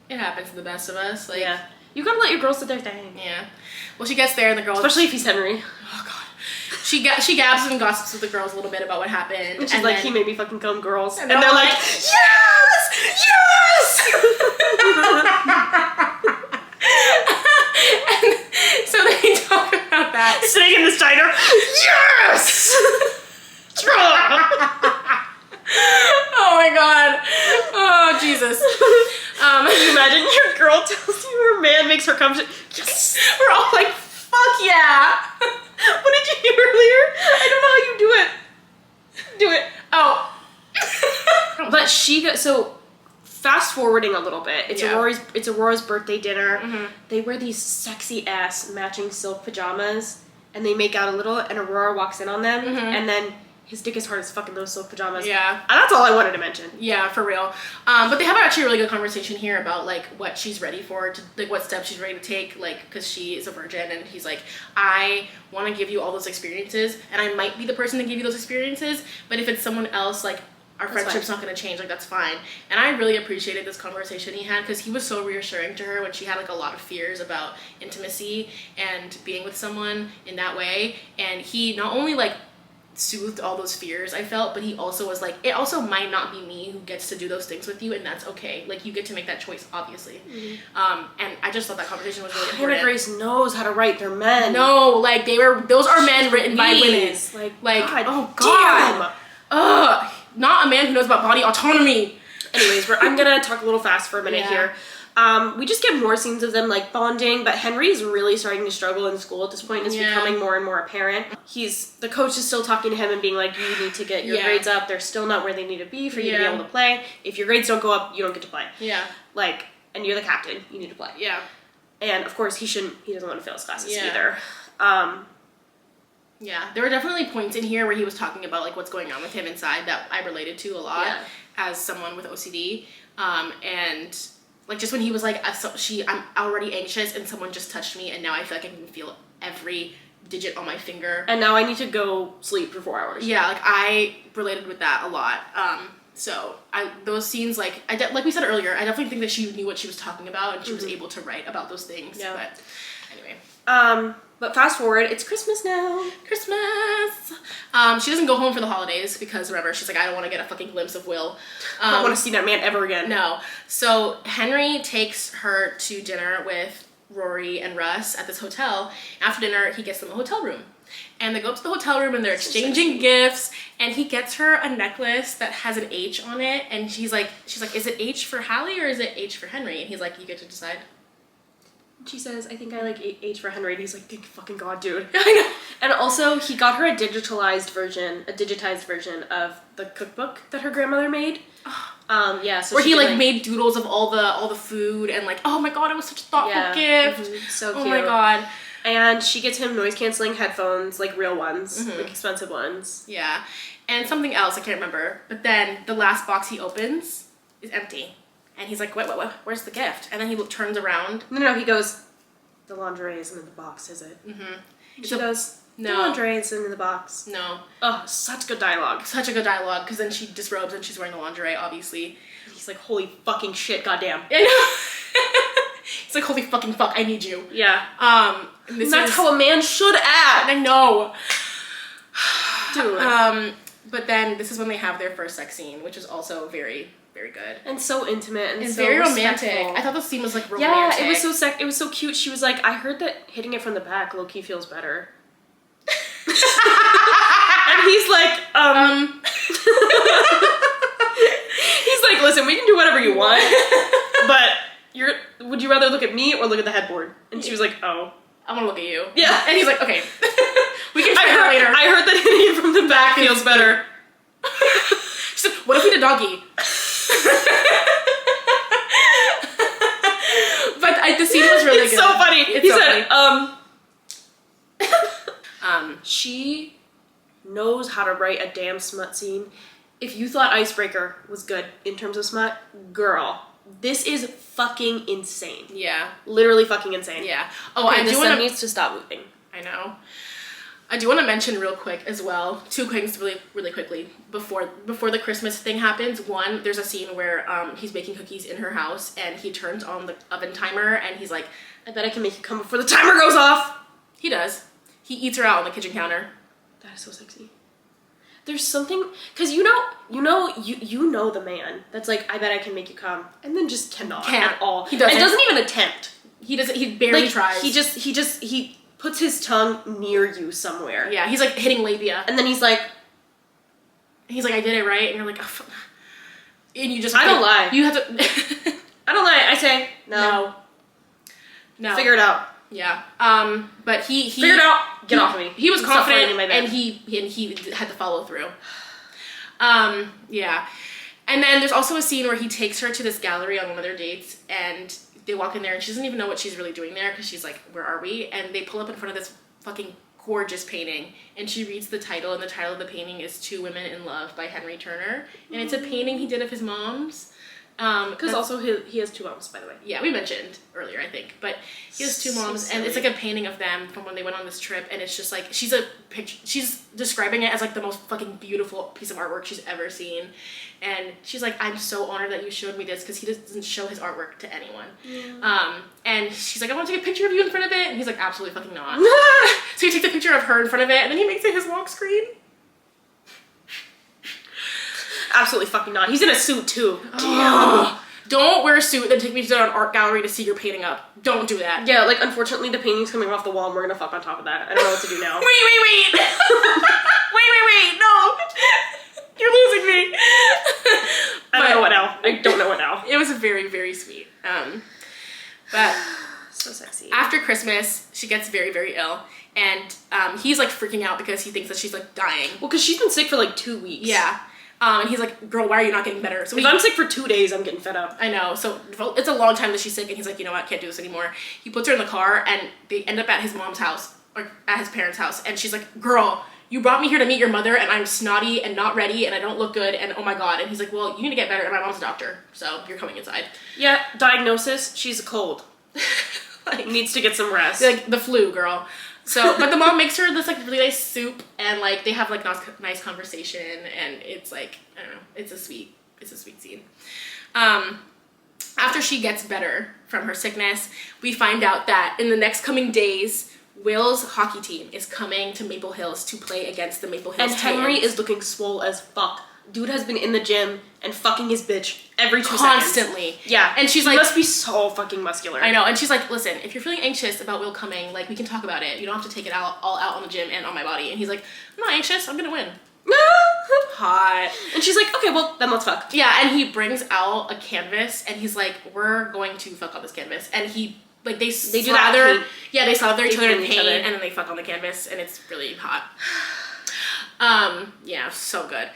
It happens to the best of us. Like, yeah. You gotta let your girls do their thing. Yeah. Well, she gets there and the girls... Especially if he's Henry. Oh, God. She gabs and gossips with the girls a little bit about what happened. And she's like, he made me fucking come, girls. And they're like, yes! Yes! And so they talk about that. Sitting in this diner. Yes! Oh my god. Oh, Jesus. Can you imagine your girl tells you her man makes her come? Yes! We're all like, fuck yeah! What did you do earlier? I don't know how you do it. Do it. Oh. But she got, so fast forwarding a little bit, it's Yeah. Aurora's birthday dinner. Mm-hmm. They wear these sexy ass matching silk pajamas and they make out a little and Aurora walks in on them and then his dick is hard as fucking those silk pajamas. Yeah. And that's all I wanted to mention. Yeah, for real. But they have actually a really good conversation here about like what she's ready for, like what steps she's ready to take, like because she is a virgin, and he's like, I want to give you all those experiences, and I might be the person to give you those experiences, but if it's someone else, like our friendship's not going to change, like that's fine. And I really appreciated this conversation he had because he was so reassuring to her when she had like a lot of fears about intimacy and being with someone in that way, and he not only like soothed all those fears I felt, but he also was like, it also might not be me who gets to do those things with you, and that's okay. Like you get to make that choice, obviously. And I just thought that conversation was really important. Hannah Grace knows how to write their men. No, like those are men written by women. Like God, oh god, ugh, not a man who knows about body autonomy. Anyways, I'm gonna talk a little fast for a minute here. We just get more scenes of them like bonding, but Henry's really starting to struggle in school at this point. It's becoming more and more apparent. The coach is still talking to him and being like, you need to get your grades up. They're still not where they need to be for you to be able to play. If your grades don't go up, you don't get to play. Yeah. Like, and you're the captain, you need to play. Yeah. And of course he doesn't want to fail his classes either. Yeah, there were definitely points in here where he was talking about like what's going on with him inside that I related to a lot as someone with OCD. And like just when he was like, I'm already anxious and someone just touched me and now I feel like I can feel every digit on my finger. And now I need to go sleep for 4 hours. Yeah, like I related with that a lot. So those scenes, like like we said earlier, I definitely think that she knew what she was talking about and she was able to write about those things. Yeah. But anyway. But fast forward, it's Christmas now. Christmas! She doesn't go home for the holidays because, remember, she's like, I don't want to get a fucking glimpse of Will. I don't want to see that man ever again. No. So Henry takes her to dinner with Rory and Russ at this hotel. After dinner, he gets them a hotel room. And they go up to the hotel room and they're exchanging gifts. And he gets her a necklace that has an H on it. And she's like, is it H for Hallie or is it H for Henry? And he's like, you get to decide. She says, I think I like H for Henry. And he's like, thank fucking God, dude. I know. And also, he got her a digitized version of the cookbook that her grandmother made. So where he like made doodles of all the food and like, oh my God, it was such a thoughtful gift. So cute. Oh my God. And she gets him noise-canceling headphones, like real ones, like expensive ones. Yeah. And something else, I can't remember. But then the last box he opens is empty. And he's like, what, where's the gift? And then he turns around. No, he goes, the lingerie isn't in the box, is it? And she goes, No. Lingerie is in the box. No. Oh, such good dialogue. Such a good dialogue, because then she disrobes and she's wearing the lingerie, obviously. He's like, holy fucking shit, goddamn. I know. It's like, holy fucking fuck, I need you. Yeah. And that's how a man should act. I know. Dude. But then this is when they have their first sex scene, which is also very, very good. And so intimate and so very romantic. respectful. I thought the scene was like romantic. Yeah, it was so cute. She was like, I heard that hitting it from the back low-key feels better. And he's like, he's like, listen, we can do whatever you want, but would you rather look at me or look at the headboard? And she was like, oh. I want to look at you. Yeah. And he's like, okay. We can try that later. I heard that hitting it from the back feels better. She said, what if we did doggy? But the scene was really it's good. So funny. It's he so said, funny. She knows how to write a damn smut scene. If you thought Icebreaker was good in terms of smut, girl, this is fucking insane. Yeah. Literally fucking insane. Yeah. Oh, okay, I do want to... needs to stop moving. I know. I do want to mention real quick as well, two things really, really quickly before the Christmas thing happens. One, there's a scene where he's baking cookies in her house and he turns on the oven timer and he's like, I bet I can make it come before the timer goes off. He does. He eats her out on the kitchen counter. That is so sexy. There's something, cause you know the man that's like, I bet I can make you come, and then just cannot at all. He doesn't. And doesn't even attempt. He doesn't. He barely tries. He puts his tongue near you somewhere. Yeah, he's like hitting labia, and then he's like, I did it right, and you're like, oh, and you just. I don't lie. You have to. I don't lie. I say no. Figure it out. Yeah. But he figured it out. Get off of me. He was confident, my bed. and he had to follow through. Yeah. And then there's also a scene where he takes her to this gallery on one of their dates, and they walk in there, and she doesn't even know what she's really doing there because she's like, "Where are we?" And they pull up in front of this fucking gorgeous painting, and she reads the title, and the title of the painting is "Two Women in Love" by Henry Turner, and it's a painting he did of his mom's. Because also he has two moms, by the way. Yeah, we mentioned earlier, I think, but he has two moms, and it's like a painting of them from when they went on this trip, and it's just like she's describing it as like the most fucking beautiful piece of artwork she's ever seen, and she's like, I'm so honored that you showed me this because he doesn't show his artwork to anyone. Yeah. And she's like, I want to take a picture of you in front of it, and he's like, absolutely fucking not. So he takes a picture of her in front of it, and then he makes it his lock screen. Absolutely fucking not. He's in a suit too. Damn. Don't wear a suit then take me to an art gallery to see your painting up. Don't do that. Yeah, like unfortunately the painting's coming off the wall and we're gonna fuck on top of that. I don't know what to do now. Wait. wait. No. You're losing me. I don't know what now. I don't know what now. It was very, very sweet. But so sexy. After Christmas, she gets very, very ill. And he's like freaking out because he thinks that she's like dying. Well, because she's been sick for like 2 weeks. Yeah. And he's like, girl, why are you not getting better? So if I'm sick for 2 days, I'm getting fed up. I know. So it's a long time that she's sick, and he's like, you know what, I can't do this anymore. He puts her in the car, and they end up at his mom's house, or at his parents' house, and she's like, girl, you brought me here to meet your mother, and I'm snotty and not ready, and I don't look good, and oh my god. And he's like, well, you need to get better, and my mom's a doctor, so you're coming inside. Yeah, diagnosis, she's a cold. Like, needs to get some rest. Like, the flu, girl. So, but the mom makes her this, like, really nice soup, and, like, they have, like, nice conversation, and it's, like, I don't know, it's a sweet scene. After she gets better from her sickness, we find out that in the next coming days, Will's hockey team is coming to Maple Hills to play against the Maple Hills Titans. And Henry is looking swole as fuck. Dude has been in the gym and fucking his bitch every 2 seconds. Constantly. Yeah. And she's like... He must be so fucking muscular. I know. And she's like, listen, if you're feeling anxious about Will coming, like, we can talk about it. You don't have to take it all out on the gym and on my body. And he's like, I'm not anxious. I'm gonna win. Hot. And she's like, okay, well, then let's fuck. Yeah, and he brings out a canvas, and he's like, we're going to fuck on this canvas. And he... Like, they do that. Yeah, they slather each other in paint, and then they fuck on the canvas, and it's really hot. Yeah, so good.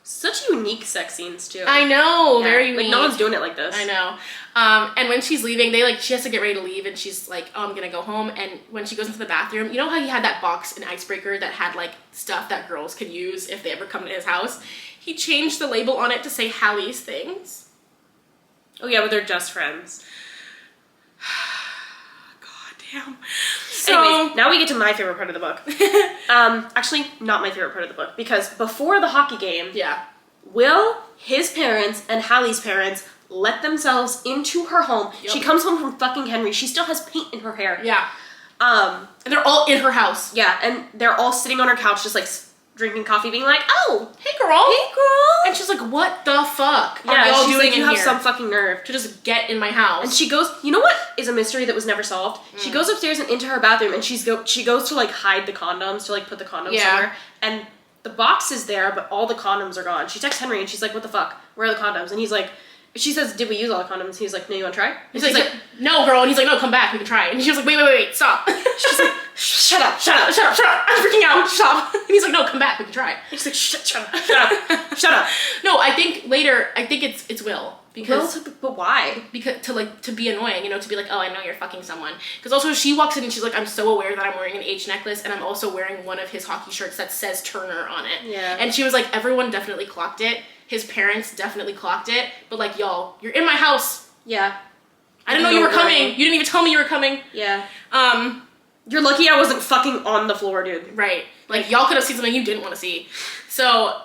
Such unique sex scenes too. I know, yeah. very unique. Like no one's doing it like this. I know. And when she's leaving, she has to get ready to leave, and she's like, oh, I'm gonna go home. And when she goes into the bathroom, you know how he had that box in Icebreaker that had like stuff that girls could use if they ever come to his house? He changed the label on it to say Hallie's Things. Oh yeah, but they're just friends. God Damn. So anyways, now we get to my favorite part of the book. Actually, not my favorite part of the book, because before the hockey game, yeah. Will, his parents, and Hallie's parents let themselves into her home. Yep. She comes home from fucking Henry. She still has paint in her hair. Yeah. And they're all in her house. Yeah, and they're all sitting on her couch just like drinking coffee, being like, "Oh, Hey girl. hey girl." And she's like, what the fuck are Yeah, y'all she's doing like, in "You have here some fucking nerve." to just get in my house? And she goes, you know what is a mystery that was never solved? She goes upstairs and into her bathroom, and she goes to like hide the condoms, to like put the condoms somewhere, and the box is there, but all the condoms are gone. She texts Henry and she's like, "What the fuck? Where are the condoms?" And he's like, she says, "Did we use all the condoms?" He's like, "No, you want to try?" And He's she's like, no, girl. And he's like, no, come back. We can try. And she was like, wait, stop. she's like, "Shut up, shut up." I'm freaking out. Stop. And he's like, no, come back. We can try. He's like, shut up, shut up. No, I think later, it's Will. Because, But why? because to be annoying, to be like, oh, I know you're fucking someone. Because also she walks in and she's like, I'm so aware that I'm wearing an H necklace and I'm also wearing one of his hockey shirts that says Turner on it. Yeah. And she was like, everyone definitely clocked it. His parents definitely clocked it. But like, y'all, you're in my house. Yeah. I didn't know you were coming. You didn't even tell me you were coming. Yeah. You're lucky I wasn't fucking on the floor, dude. Right. Like, y'all could have seen something you didn't want to see. So,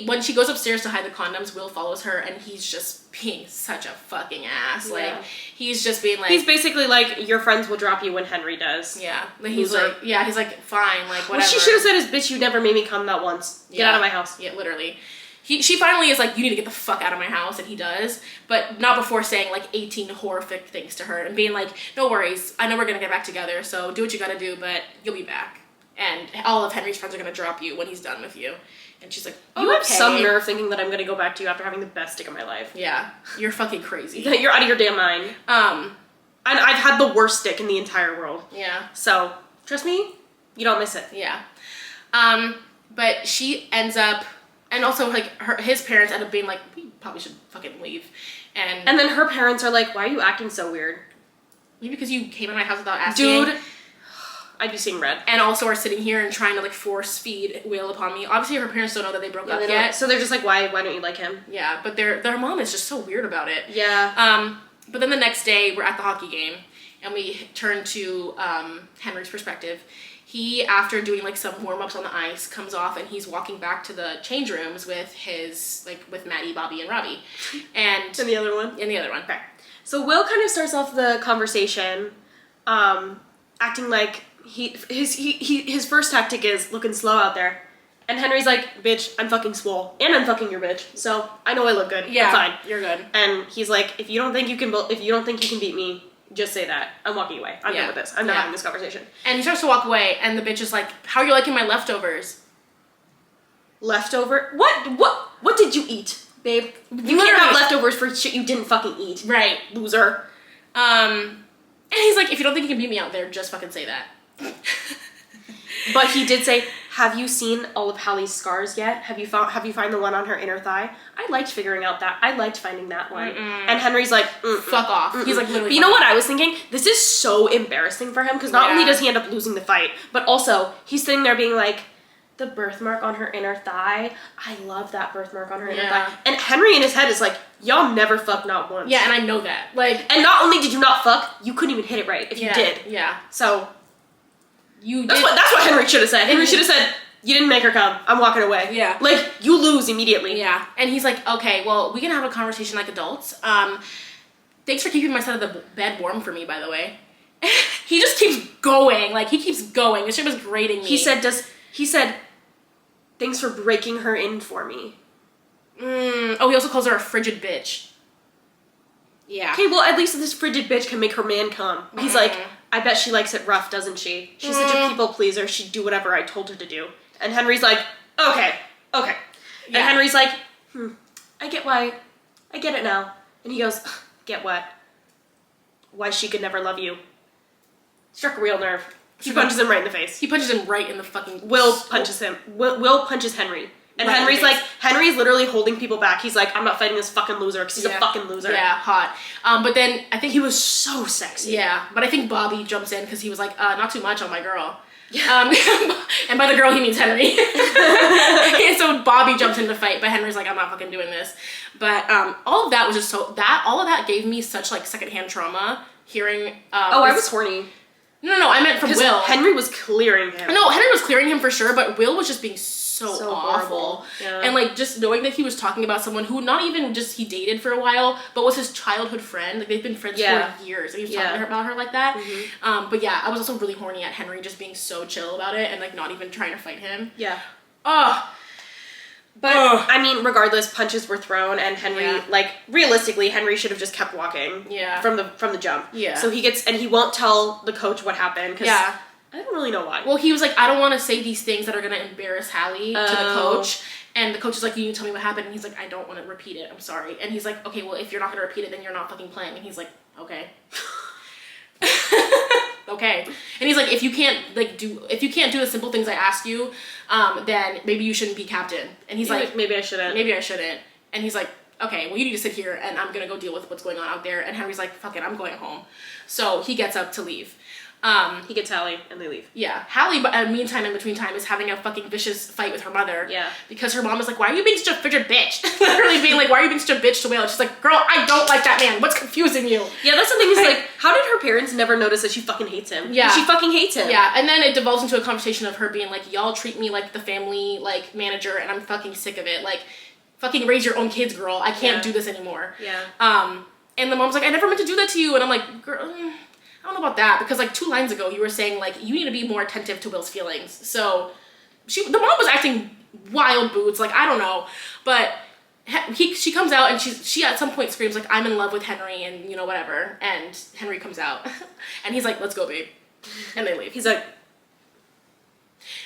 when she goes upstairs to hide the condoms, Will follows her, and he's just being such a fucking ass. Yeah. Like, he's just being like... He's basically like, your friends will drop you when Henry does. Yeah. Like, he's Loser. like, yeah, he's like, fine, like, whatever. What she should have said is, "Bitch, you never made me come that once. Get out of my house." Yeah, literally. She finally is like, you need to get the fuck out of my house, and he does, but not before saying like 18 horrific things to her and being like, no worries, I know we're gonna get back together, so do what you gotta do, but you'll be back. And all of Henry's friends are gonna drop you when he's done with you. And she's like, You have some nerve thinking that I'm gonna go back to you after having the best dick of my life. Yeah, you're fucking crazy. You're out of your damn mind. And I've had the worst dick in the entire world. Yeah. So, trust me, you don't miss it. Yeah. But she ends up, and also like his parents end up being like, we probably should fucking leave. And then her parents are like, "Why are you acting so weird?" maybe because you came in my house without asking. Dude, I'd be seeing red. And also are sitting here and trying to like force feed Will upon me. Obviously her parents don't know that they broke up yet. So they're just like, why don't you like him? Yeah, but their mom is just so weird about it. Yeah. But then the next day we're at the hockey game and we turn to Henry's perspective. He, after doing like some warm-ups on the ice, comes off and he's walking back to the change rooms with with Maddie, Bobby, and Robbie. And the other one? And the other one. Okay. So Will kind of starts off the conversation acting like his first tactic is looking slow out there. And Henry's like, "Bitch, I'm fucking swole. And I'm fucking your bitch. So I know I look good. Yeah, I'm fine. You're good." And he's like, if you don't think you can beat me, just say that. I'm walking away. I'm done with this. I'm not having this conversation." And he starts to walk away, and the bitch is like, "How are you liking my leftovers?" Leftover? What did you eat, babe? You can't have leftovers for shit you didn't fucking eat. Right. Loser. And he's like, "If you don't think you can beat me out there, just fucking say that." But he did say, "Have you seen all of Hallie's scars yet? Have you found the one on her inner thigh? I liked figuring out that. I liked finding that one." And Henry's like, "Fuck off." He's like, literally. But you know what I was thinking? This is so embarrassing for him because not only does he end up losing the fight, but also he's sitting there being like, "The birthmark on her inner thigh. I love that birthmark on her inner thigh." And Henry in his head is like, "Y'all never fucked not once." Yeah, and I know that. Like, and not only did you not fuck, you couldn't even hit it right if you did. Yeah. So That's what Henry should have said. Henry should have said, "You didn't make her come. I'm walking away." Yeah. Like, you lose immediately. Yeah. And he's like, "Okay, well, we can have a conversation like adults. Thanks for keeping my side of the bed warm for me, by the way." He just keeps going. Like, he keeps going. This shit was grating me. He said, "Thanks for breaking her in for me." Oh, he also calls her a frigid bitch. Yeah. Okay, well, at least this frigid bitch can make her man come. He's like, "I bet she likes it rough, doesn't she? She's such a people pleaser. She'd do whatever I told her to do." And Henry's like, okay. Yeah. And Henry's like, I get it now. And he goes, "Get what?" "Why she could never love you." Struck a real nerve. He punches him right in the face. He punches him right in the fucking... Will punches him. Will punches Henry. And right Henry's literally holding people back. He's like, "I'm not fighting this fucking loser because he's a fucking loser." Yeah, hot. But then I think he was so sexy. Yeah, but I think Bobby jumps in because he was like, "Not too much on my girl." Yeah. And by the girl he means Henry. And so Bobby jumps in to fight, but Henry's like, "I'm not fucking doing this." But all of that was just all of that gave me such like secondhand trauma. Hearing. I was horny. No, I meant from Will. Henry was clearing him. No, Henry was clearing him for sure, but Will was just being so awful. Yeah. And like just knowing that he was talking about someone who not even just he dated for a while, but was his childhood friend. Like they've been friends for years. And he was talking to her about her like that. Mm-hmm. But yeah, I was also really horny at Henry just being so chill about it and like not even trying to fight him. Yeah. Ugh. But I mean, regardless, punches were thrown, and Henry, like realistically, Henry should have just kept walking. Yeah. From the jump. Yeah. So he won't tell the coach what happened. Cause I don't really know why. Well, he was like, I don't want to say these things that are gonna embarrass Hallie to the coach. And the coach is like, you need to tell me what happened. And he's like, I don't want to repeat it. I'm sorry. And he's like, okay, well, if you're not gonna repeat it, then you're not fucking playing. And he's like, okay. Okay. And he's like, if you can't do the simple things I ask you, then maybe you shouldn't be captain. And he's like, maybe I shouldn't. Maybe I shouldn't. And he's like, okay, well, you need to sit here and I'm gonna go deal with what's going on out there. And Henry's like, fuck it, I'm going home. So he gets up to leave. He gets Hallie and they leave. Yeah. Hallie, but meantime, in between time, is having a fucking vicious fight with her mother. Yeah. Because her mom is like, why are you being such a frigid bitch? Literally being like, why are you being such a bitch to Will? And she's like, girl, I don't like that man. What's confusing you? Yeah, that's the thing is like, how did her parents never notice that she fucking hates him? Yeah. She fucking hates him. Yeah, and then it devolves into a conversation of her being like, y'all treat me like the family, like, manager, and I'm fucking sick of it. Like, fucking raise your own kids, girl. I can't do this anymore. Yeah. And the mom's like, I never meant to do that to you. And I'm like, girl, I don't know about that, because like 2 lines ago you were saying like you need to be more attentive to Will's feelings. So the mom was acting wild boots, like I don't know, but she comes out and she at some point screams like I'm in love with Henry and you know whatever, and Henry comes out and he's like let's go babe, and they leave. He's like,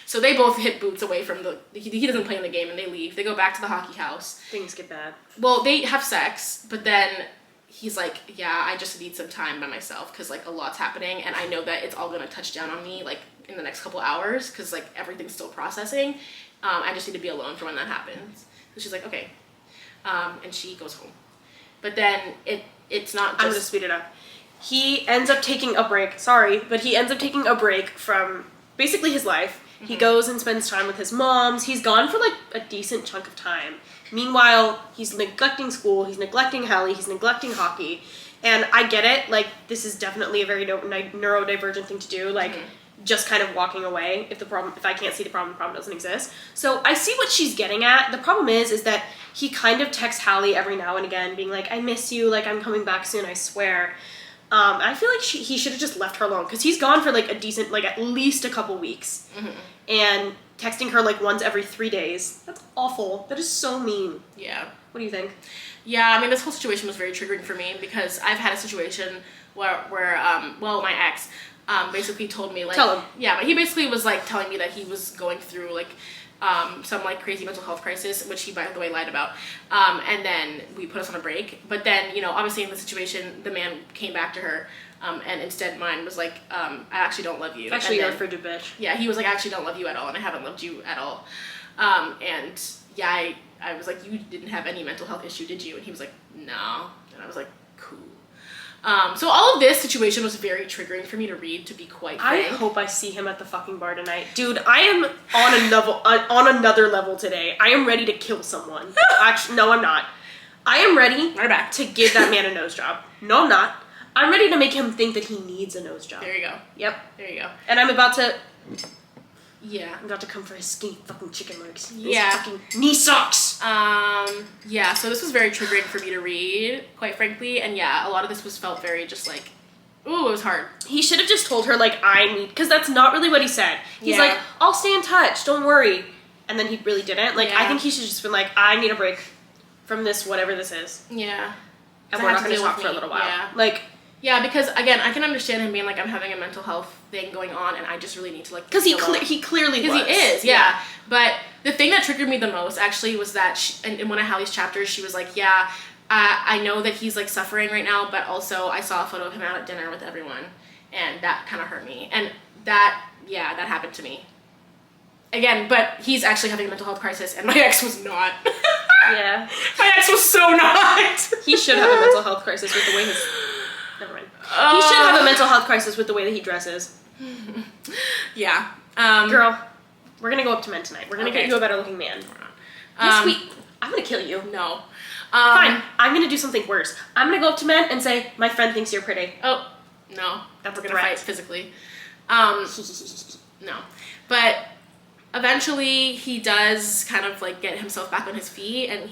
so they both hit boots away from he doesn't play in the game and they leave. They go back to the hockey house. Things get bad. Well, they have sex, but then he's like, yeah, I just need some time by myself because like a lot's happening and I know that it's all gonna touch down on me like in the next couple hours because like everything's still processing. I just need to be alone for when that happens. So she's like, okay, and she goes home. But then it's not just... I'm gonna speed it up. He ends up taking a break. Sorry, but he ends up taking a break from basically his life. Mm-hmm. He goes and spends time with his moms. He's gone for like a decent chunk of time. Meanwhile, he's neglecting school, he's neglecting Hallie, he's neglecting hockey. And I get it, like, this is definitely a very neurodivergent thing to do, like, just kind of walking away if I can't see the problem doesn't exist. So I see what she's getting at. The problem is that he kind of texts Hallie every now and again, being like, I miss you, like, I'm coming back soon, I swear. I feel like he should have just left her alone, because he's gone for, like, a decent, like, at least a couple weeks. Mm-hmm. And texting her like once every 3 days. That's awful. That is so mean. Yeah. What do you think? Yeah, I mean, this whole situation was very triggering for me because I've had a situation where my ex basically told me like... Tell him. Yeah, but he basically was like telling me that he was going through like some like crazy mental health crisis, which he by the way lied about. And then we put us on a break. But then, you know, obviously in the situation, the man came back to her. And instead mine was like, I actually don't love you. Actually, you're a frigid bitch. Yeah, he was like, I actually don't love you at all, and I haven't loved you at all. And yeah, I was like, you didn't have any mental health issue, did you? And he was like, no. And I was like, cool. So all of this situation was very triggering for me to read, to be quite frank. I hope I see him at the fucking bar tonight. Dude, I am on another level today. I am ready to kill someone. Actually, no, I'm not. I am ready to give that man a nose job. No, I'm not. I'm ready to make him think that he needs a nose job. There you go. Yep. There you go. And I'm about to... Yeah. I'm about to come for his skinny fucking chicken legs. Yeah. His fucking knee socks. Yeah, so this was very triggering for me to read, quite frankly. And yeah, a lot of this felt very just like, ooh, it was hard. He should have just told her, like, I need... Because that's not really what he said. He's like, I'll stay in touch, don't worry. And then he really didn't. Like, I think he should have just been like, I need a break from this, whatever this is. Yeah. And we're not going to talk for a little while. Yeah. Like... Yeah, because again, I can understand him being like, I'm having a mental health thing going on, and I just really need to like. Because he clearly was. Because he is, yeah. But the thing that triggered me the most actually was that in one of Hallie's chapters, she was like, yeah, I know that he's like suffering right now, but also I saw a photo of him out at dinner with everyone, and that kind of hurt me, and that happened to me. Again, but he's actually having a mental health crisis, and my ex was not. Yeah. My ex was so not. He should have a mental health crisis with the way his... Never mind. He should have a mental health crisis with the way that he dresses. Yeah. Girl, we're gonna go up to men tonight. We're gonna get you a better looking man. Yes, I'm gonna kill you. No. Fine. I'm gonna do something worse. I'm gonna go up to men and say, my friend thinks you're pretty. Oh, no. That's we're a gonna threat. fight physically. No. But eventually he does kind of like get himself back on his feet, and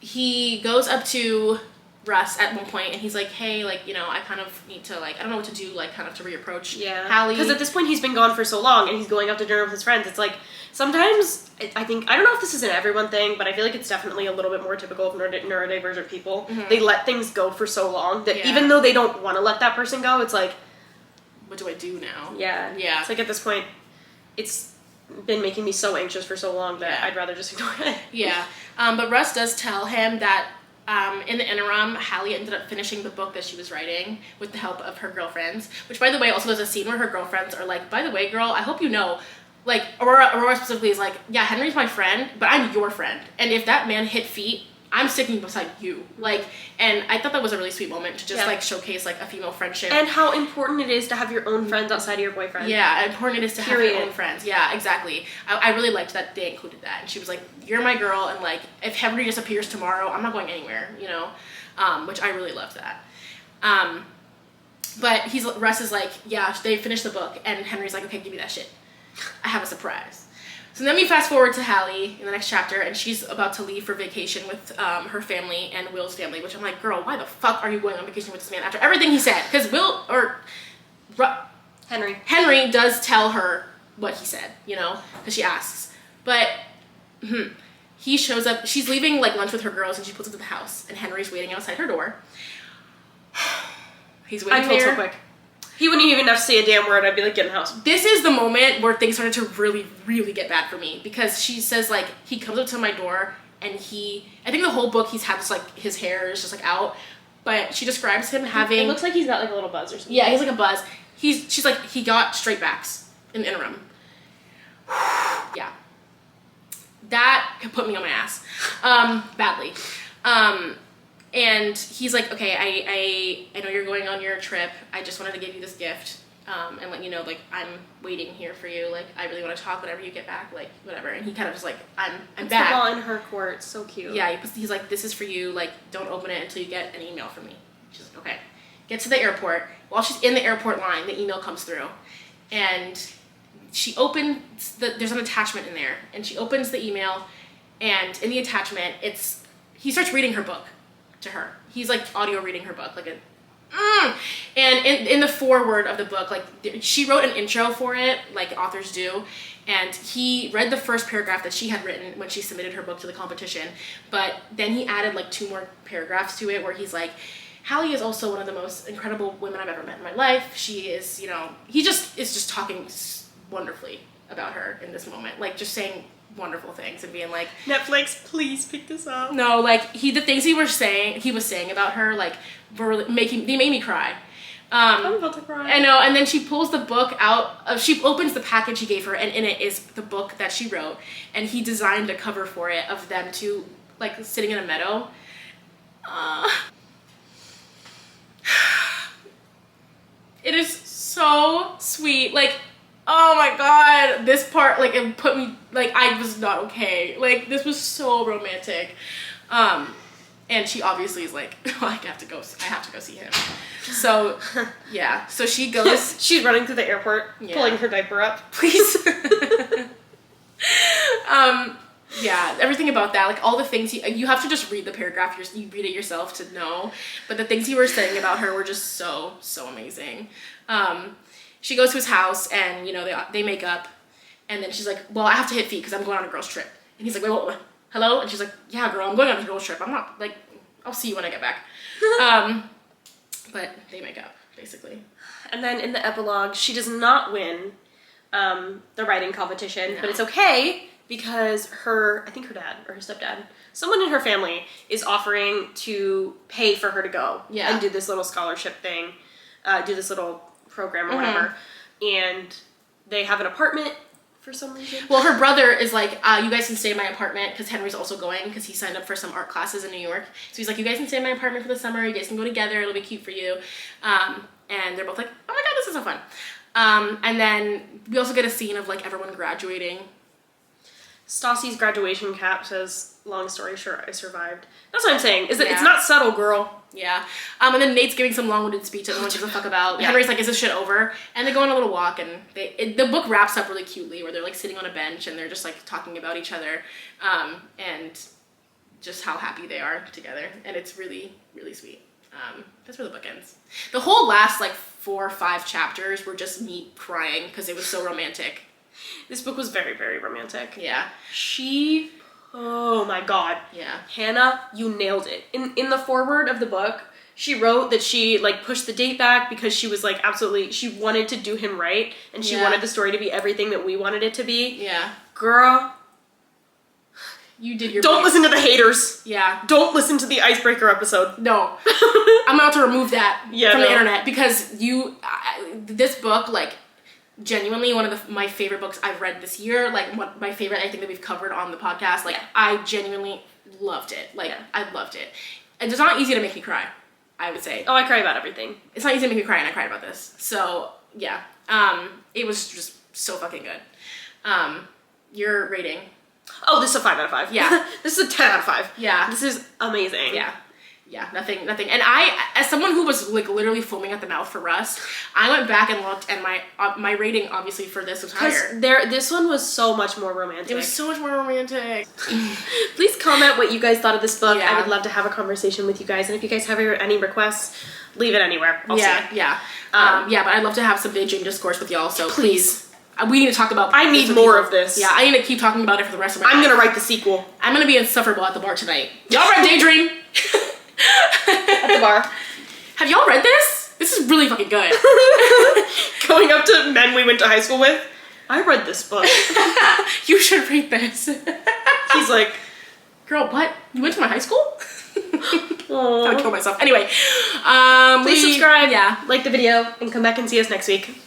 he goes up to Russ at one point and he's like, hey, like, you know, I kind of need to, like, I don't know what to do, like, kind of to reapproach Hallie. Because at this point he's been gone for so long and he's going out to dinner with his friends. It's like, sometimes, I don't know if this is an everyone thing, but I feel like it's definitely a little bit more typical of neurodivergent people. Mm-hmm. They let things go for so long that even though they don't want to let that person go, it's like, what do I do now? Yeah. It's like at this point, it's been making me so anxious for so long that I'd rather just ignore it. Yeah. But Russ does tell him that in the interim, Hallie ended up finishing the book that she was writing with the help of her girlfriends, which, by the way, also there's a scene where her girlfriends are like, by the way, girl, I hope you know, like, Aurora specifically is like, yeah, Henry's my friend, but I'm your friend. And if that man hit feet, I'm sticking beside you. Like, and I thought that was a really sweet moment to just, like, showcase, like, a female friendship. And how important it is to have your own friends outside of your boyfriend. Yeah, important it is to have your own friends. Yeah, exactly. I really liked that they included that. And she was like, you're my girl, and, like, if Henry disappears tomorrow, I'm not going anywhere, you know? Which I really loved that. But Russ is like, yeah, they finished the book, and Henry's like, okay, give me that shit. I have a surprise. So then we fast forward to Hallie in the next chapter, and she's about to leave for vacation with her family and Will's family, which I'm like, girl, why the fuck are you going on vacation with this man after everything he said? Because Henry does tell her what he said, you know, because she asks. But he shows up, she's leaving like lunch with her girls, and she pulls up to the house, and Henry's waiting outside her door. He's waiting there. So quick. He wouldn't even have to say a damn word. I'd be like, get in the house. This is the moment where things started to really, really get bad for me, because she says, like, he comes up to my door, and I think the whole book he's had this, like, his hair is just, like, out, but she describes him having... It looks like he's got, like, a little buzz or something. Yeah, he's like a buzz. She's like, he got straight backs in the interim. Yeah. That put me on my ass. Badly. And he's like, okay, I know you're going on your trip. I just wanted to give you this gift and let you know, like, I'm waiting here for you. Like, I really want to talk whenever you get back, like, whatever. And he kind of just like, I'm back. The ball in her court. So cute. Yeah, he's like, this is for you. Like, don't open it until you get an email from me. She's like, okay. Gets to the airport. While she's in the airport line, the email comes through. And she opens, there's an attachment in there. And she opens the email, and in the attachment, he starts reading her book to her. He's like audio reading her book, like and in the foreword of the book, like, she wrote an intro for it, like authors do, and he read the first paragraph that she had written when she submitted her book to the competition, but then he added like 2 more paragraphs to it where he's like, Hallie is also one of the most incredible women I've ever met in my life. She is, you know, he just is just talking wonderfully about her in this moment, like just saying wonderful things and being like, Netflix, please pick this up. No, like, the things he was saying about her, like, were they made me cry. I'm about to cry. I know. And then she pulls the book out, she opens the package he gave her, and in it is the book that she wrote, and he designed a cover for it of them two, like, sitting in a meadow. It is so sweet. Like, oh my god, this part, like, it put me, like, I was not okay. Like, this was so romantic. And she obviously is like, oh, I have to go see him. So, yeah. So she goes. She's running through the airport, pulling her diaper up. Please. Yeah, everything about that, like, all the things you have to just read the paragraph, you read it yourself to know, but the things he was saying about her were just so, so amazing. She goes to his house, and, you know, they make up, and then she's like, well, I have to hit feet because I'm going on a girl's trip. And he's like, wait, hello? And she's like, yeah, girl, I'm going on a girl's trip. I'm not, like, I'll see you when I get back. But they make up, basically. And then in the epilogue, she does not win the writing competition, but it's okay because I think her dad or her stepdad, someone in her family is offering to pay for her to go and do this little scholarship thing, do this little program or whatever. And they have an apartment for some reason. Well, her brother is like, you guys can stay in my apartment, because Henry's also going, because he signed up for some art classes in New York. So he's like, you guys can stay in my apartment for the summer, you guys can go together, it'll be cute for you. And they're both like, oh my god, this is so fun. And then we also get a scene of, like, everyone graduating. Stassi's graduation cap says, long story short, I survived. That's what I'm saying, is that Yeah. it's not subtle, girl. Yeah. And then Nate's giving some long-winded speech that no one gives a fuck about. Yeah. Henry's like, is this shit over? And they go on a little walk, and the book wraps up really cutely, where they're like sitting on a bench, and they're just like talking about each other, and just how happy they are together. And it's really, really sweet. That's where the book ends. The whole last like 4 or 5 chapters were just me crying because it was so romantic. This book was very, very romantic. Yeah. Oh my god. Yeah. Hannah, you nailed it. In the foreword of the book, she wrote that she like pushed the date back because she was like she wanted to do him right, and she wanted the story to be everything that we wanted it to be. Yeah. Girl, you did your don't best. listen to the haters. Yeah. Don't listen to the icebreaker episode. No. I'm about to remove that from the internet because this book, like, genuinely one of my favorite books I've read this year. Like, my favorite, I think, that we've covered on the podcast. Like, I genuinely loved it. Like, I loved it. And it's not easy to make me cry, I would say. Oh, I cry about everything. It's not easy to make me cry, and I cried about this. So, yeah. It was just so fucking good. Your rating. Oh, this is a 5 out of 5. Yeah. This is a 10 out of 5. Yeah. This is amazing. Yeah. Yeah, nothing. And I, as someone who was like literally foaming at the mouth for Rust, I went back and looked, and my rating obviously for this was higher. This one was so much more romantic. It was so much more romantic. Please comment what you guys thought of this book. Yeah. I would love to have a conversation with you guys, and if you guys have any requests, leave it anywhere. I'll see it. Yeah. But I'd love to have some Daydream discourse with y'all. So please. We need to talk about. I need more of this. Yeah, I need to keep talking about it for the rest of my life. I'm gonna write the sequel. I'm gonna be insufferable at the bar tonight. Y'all read Daydream? At the bar. Have y'all read this? This is really fucking good. Going up to men we went to high school with. I read this book. You should read this. He's like, girl, what? You went to my high school? oh. I would kill myself. Anyway, Please subscribe. Yeah. Like the video, and come back and see us next week.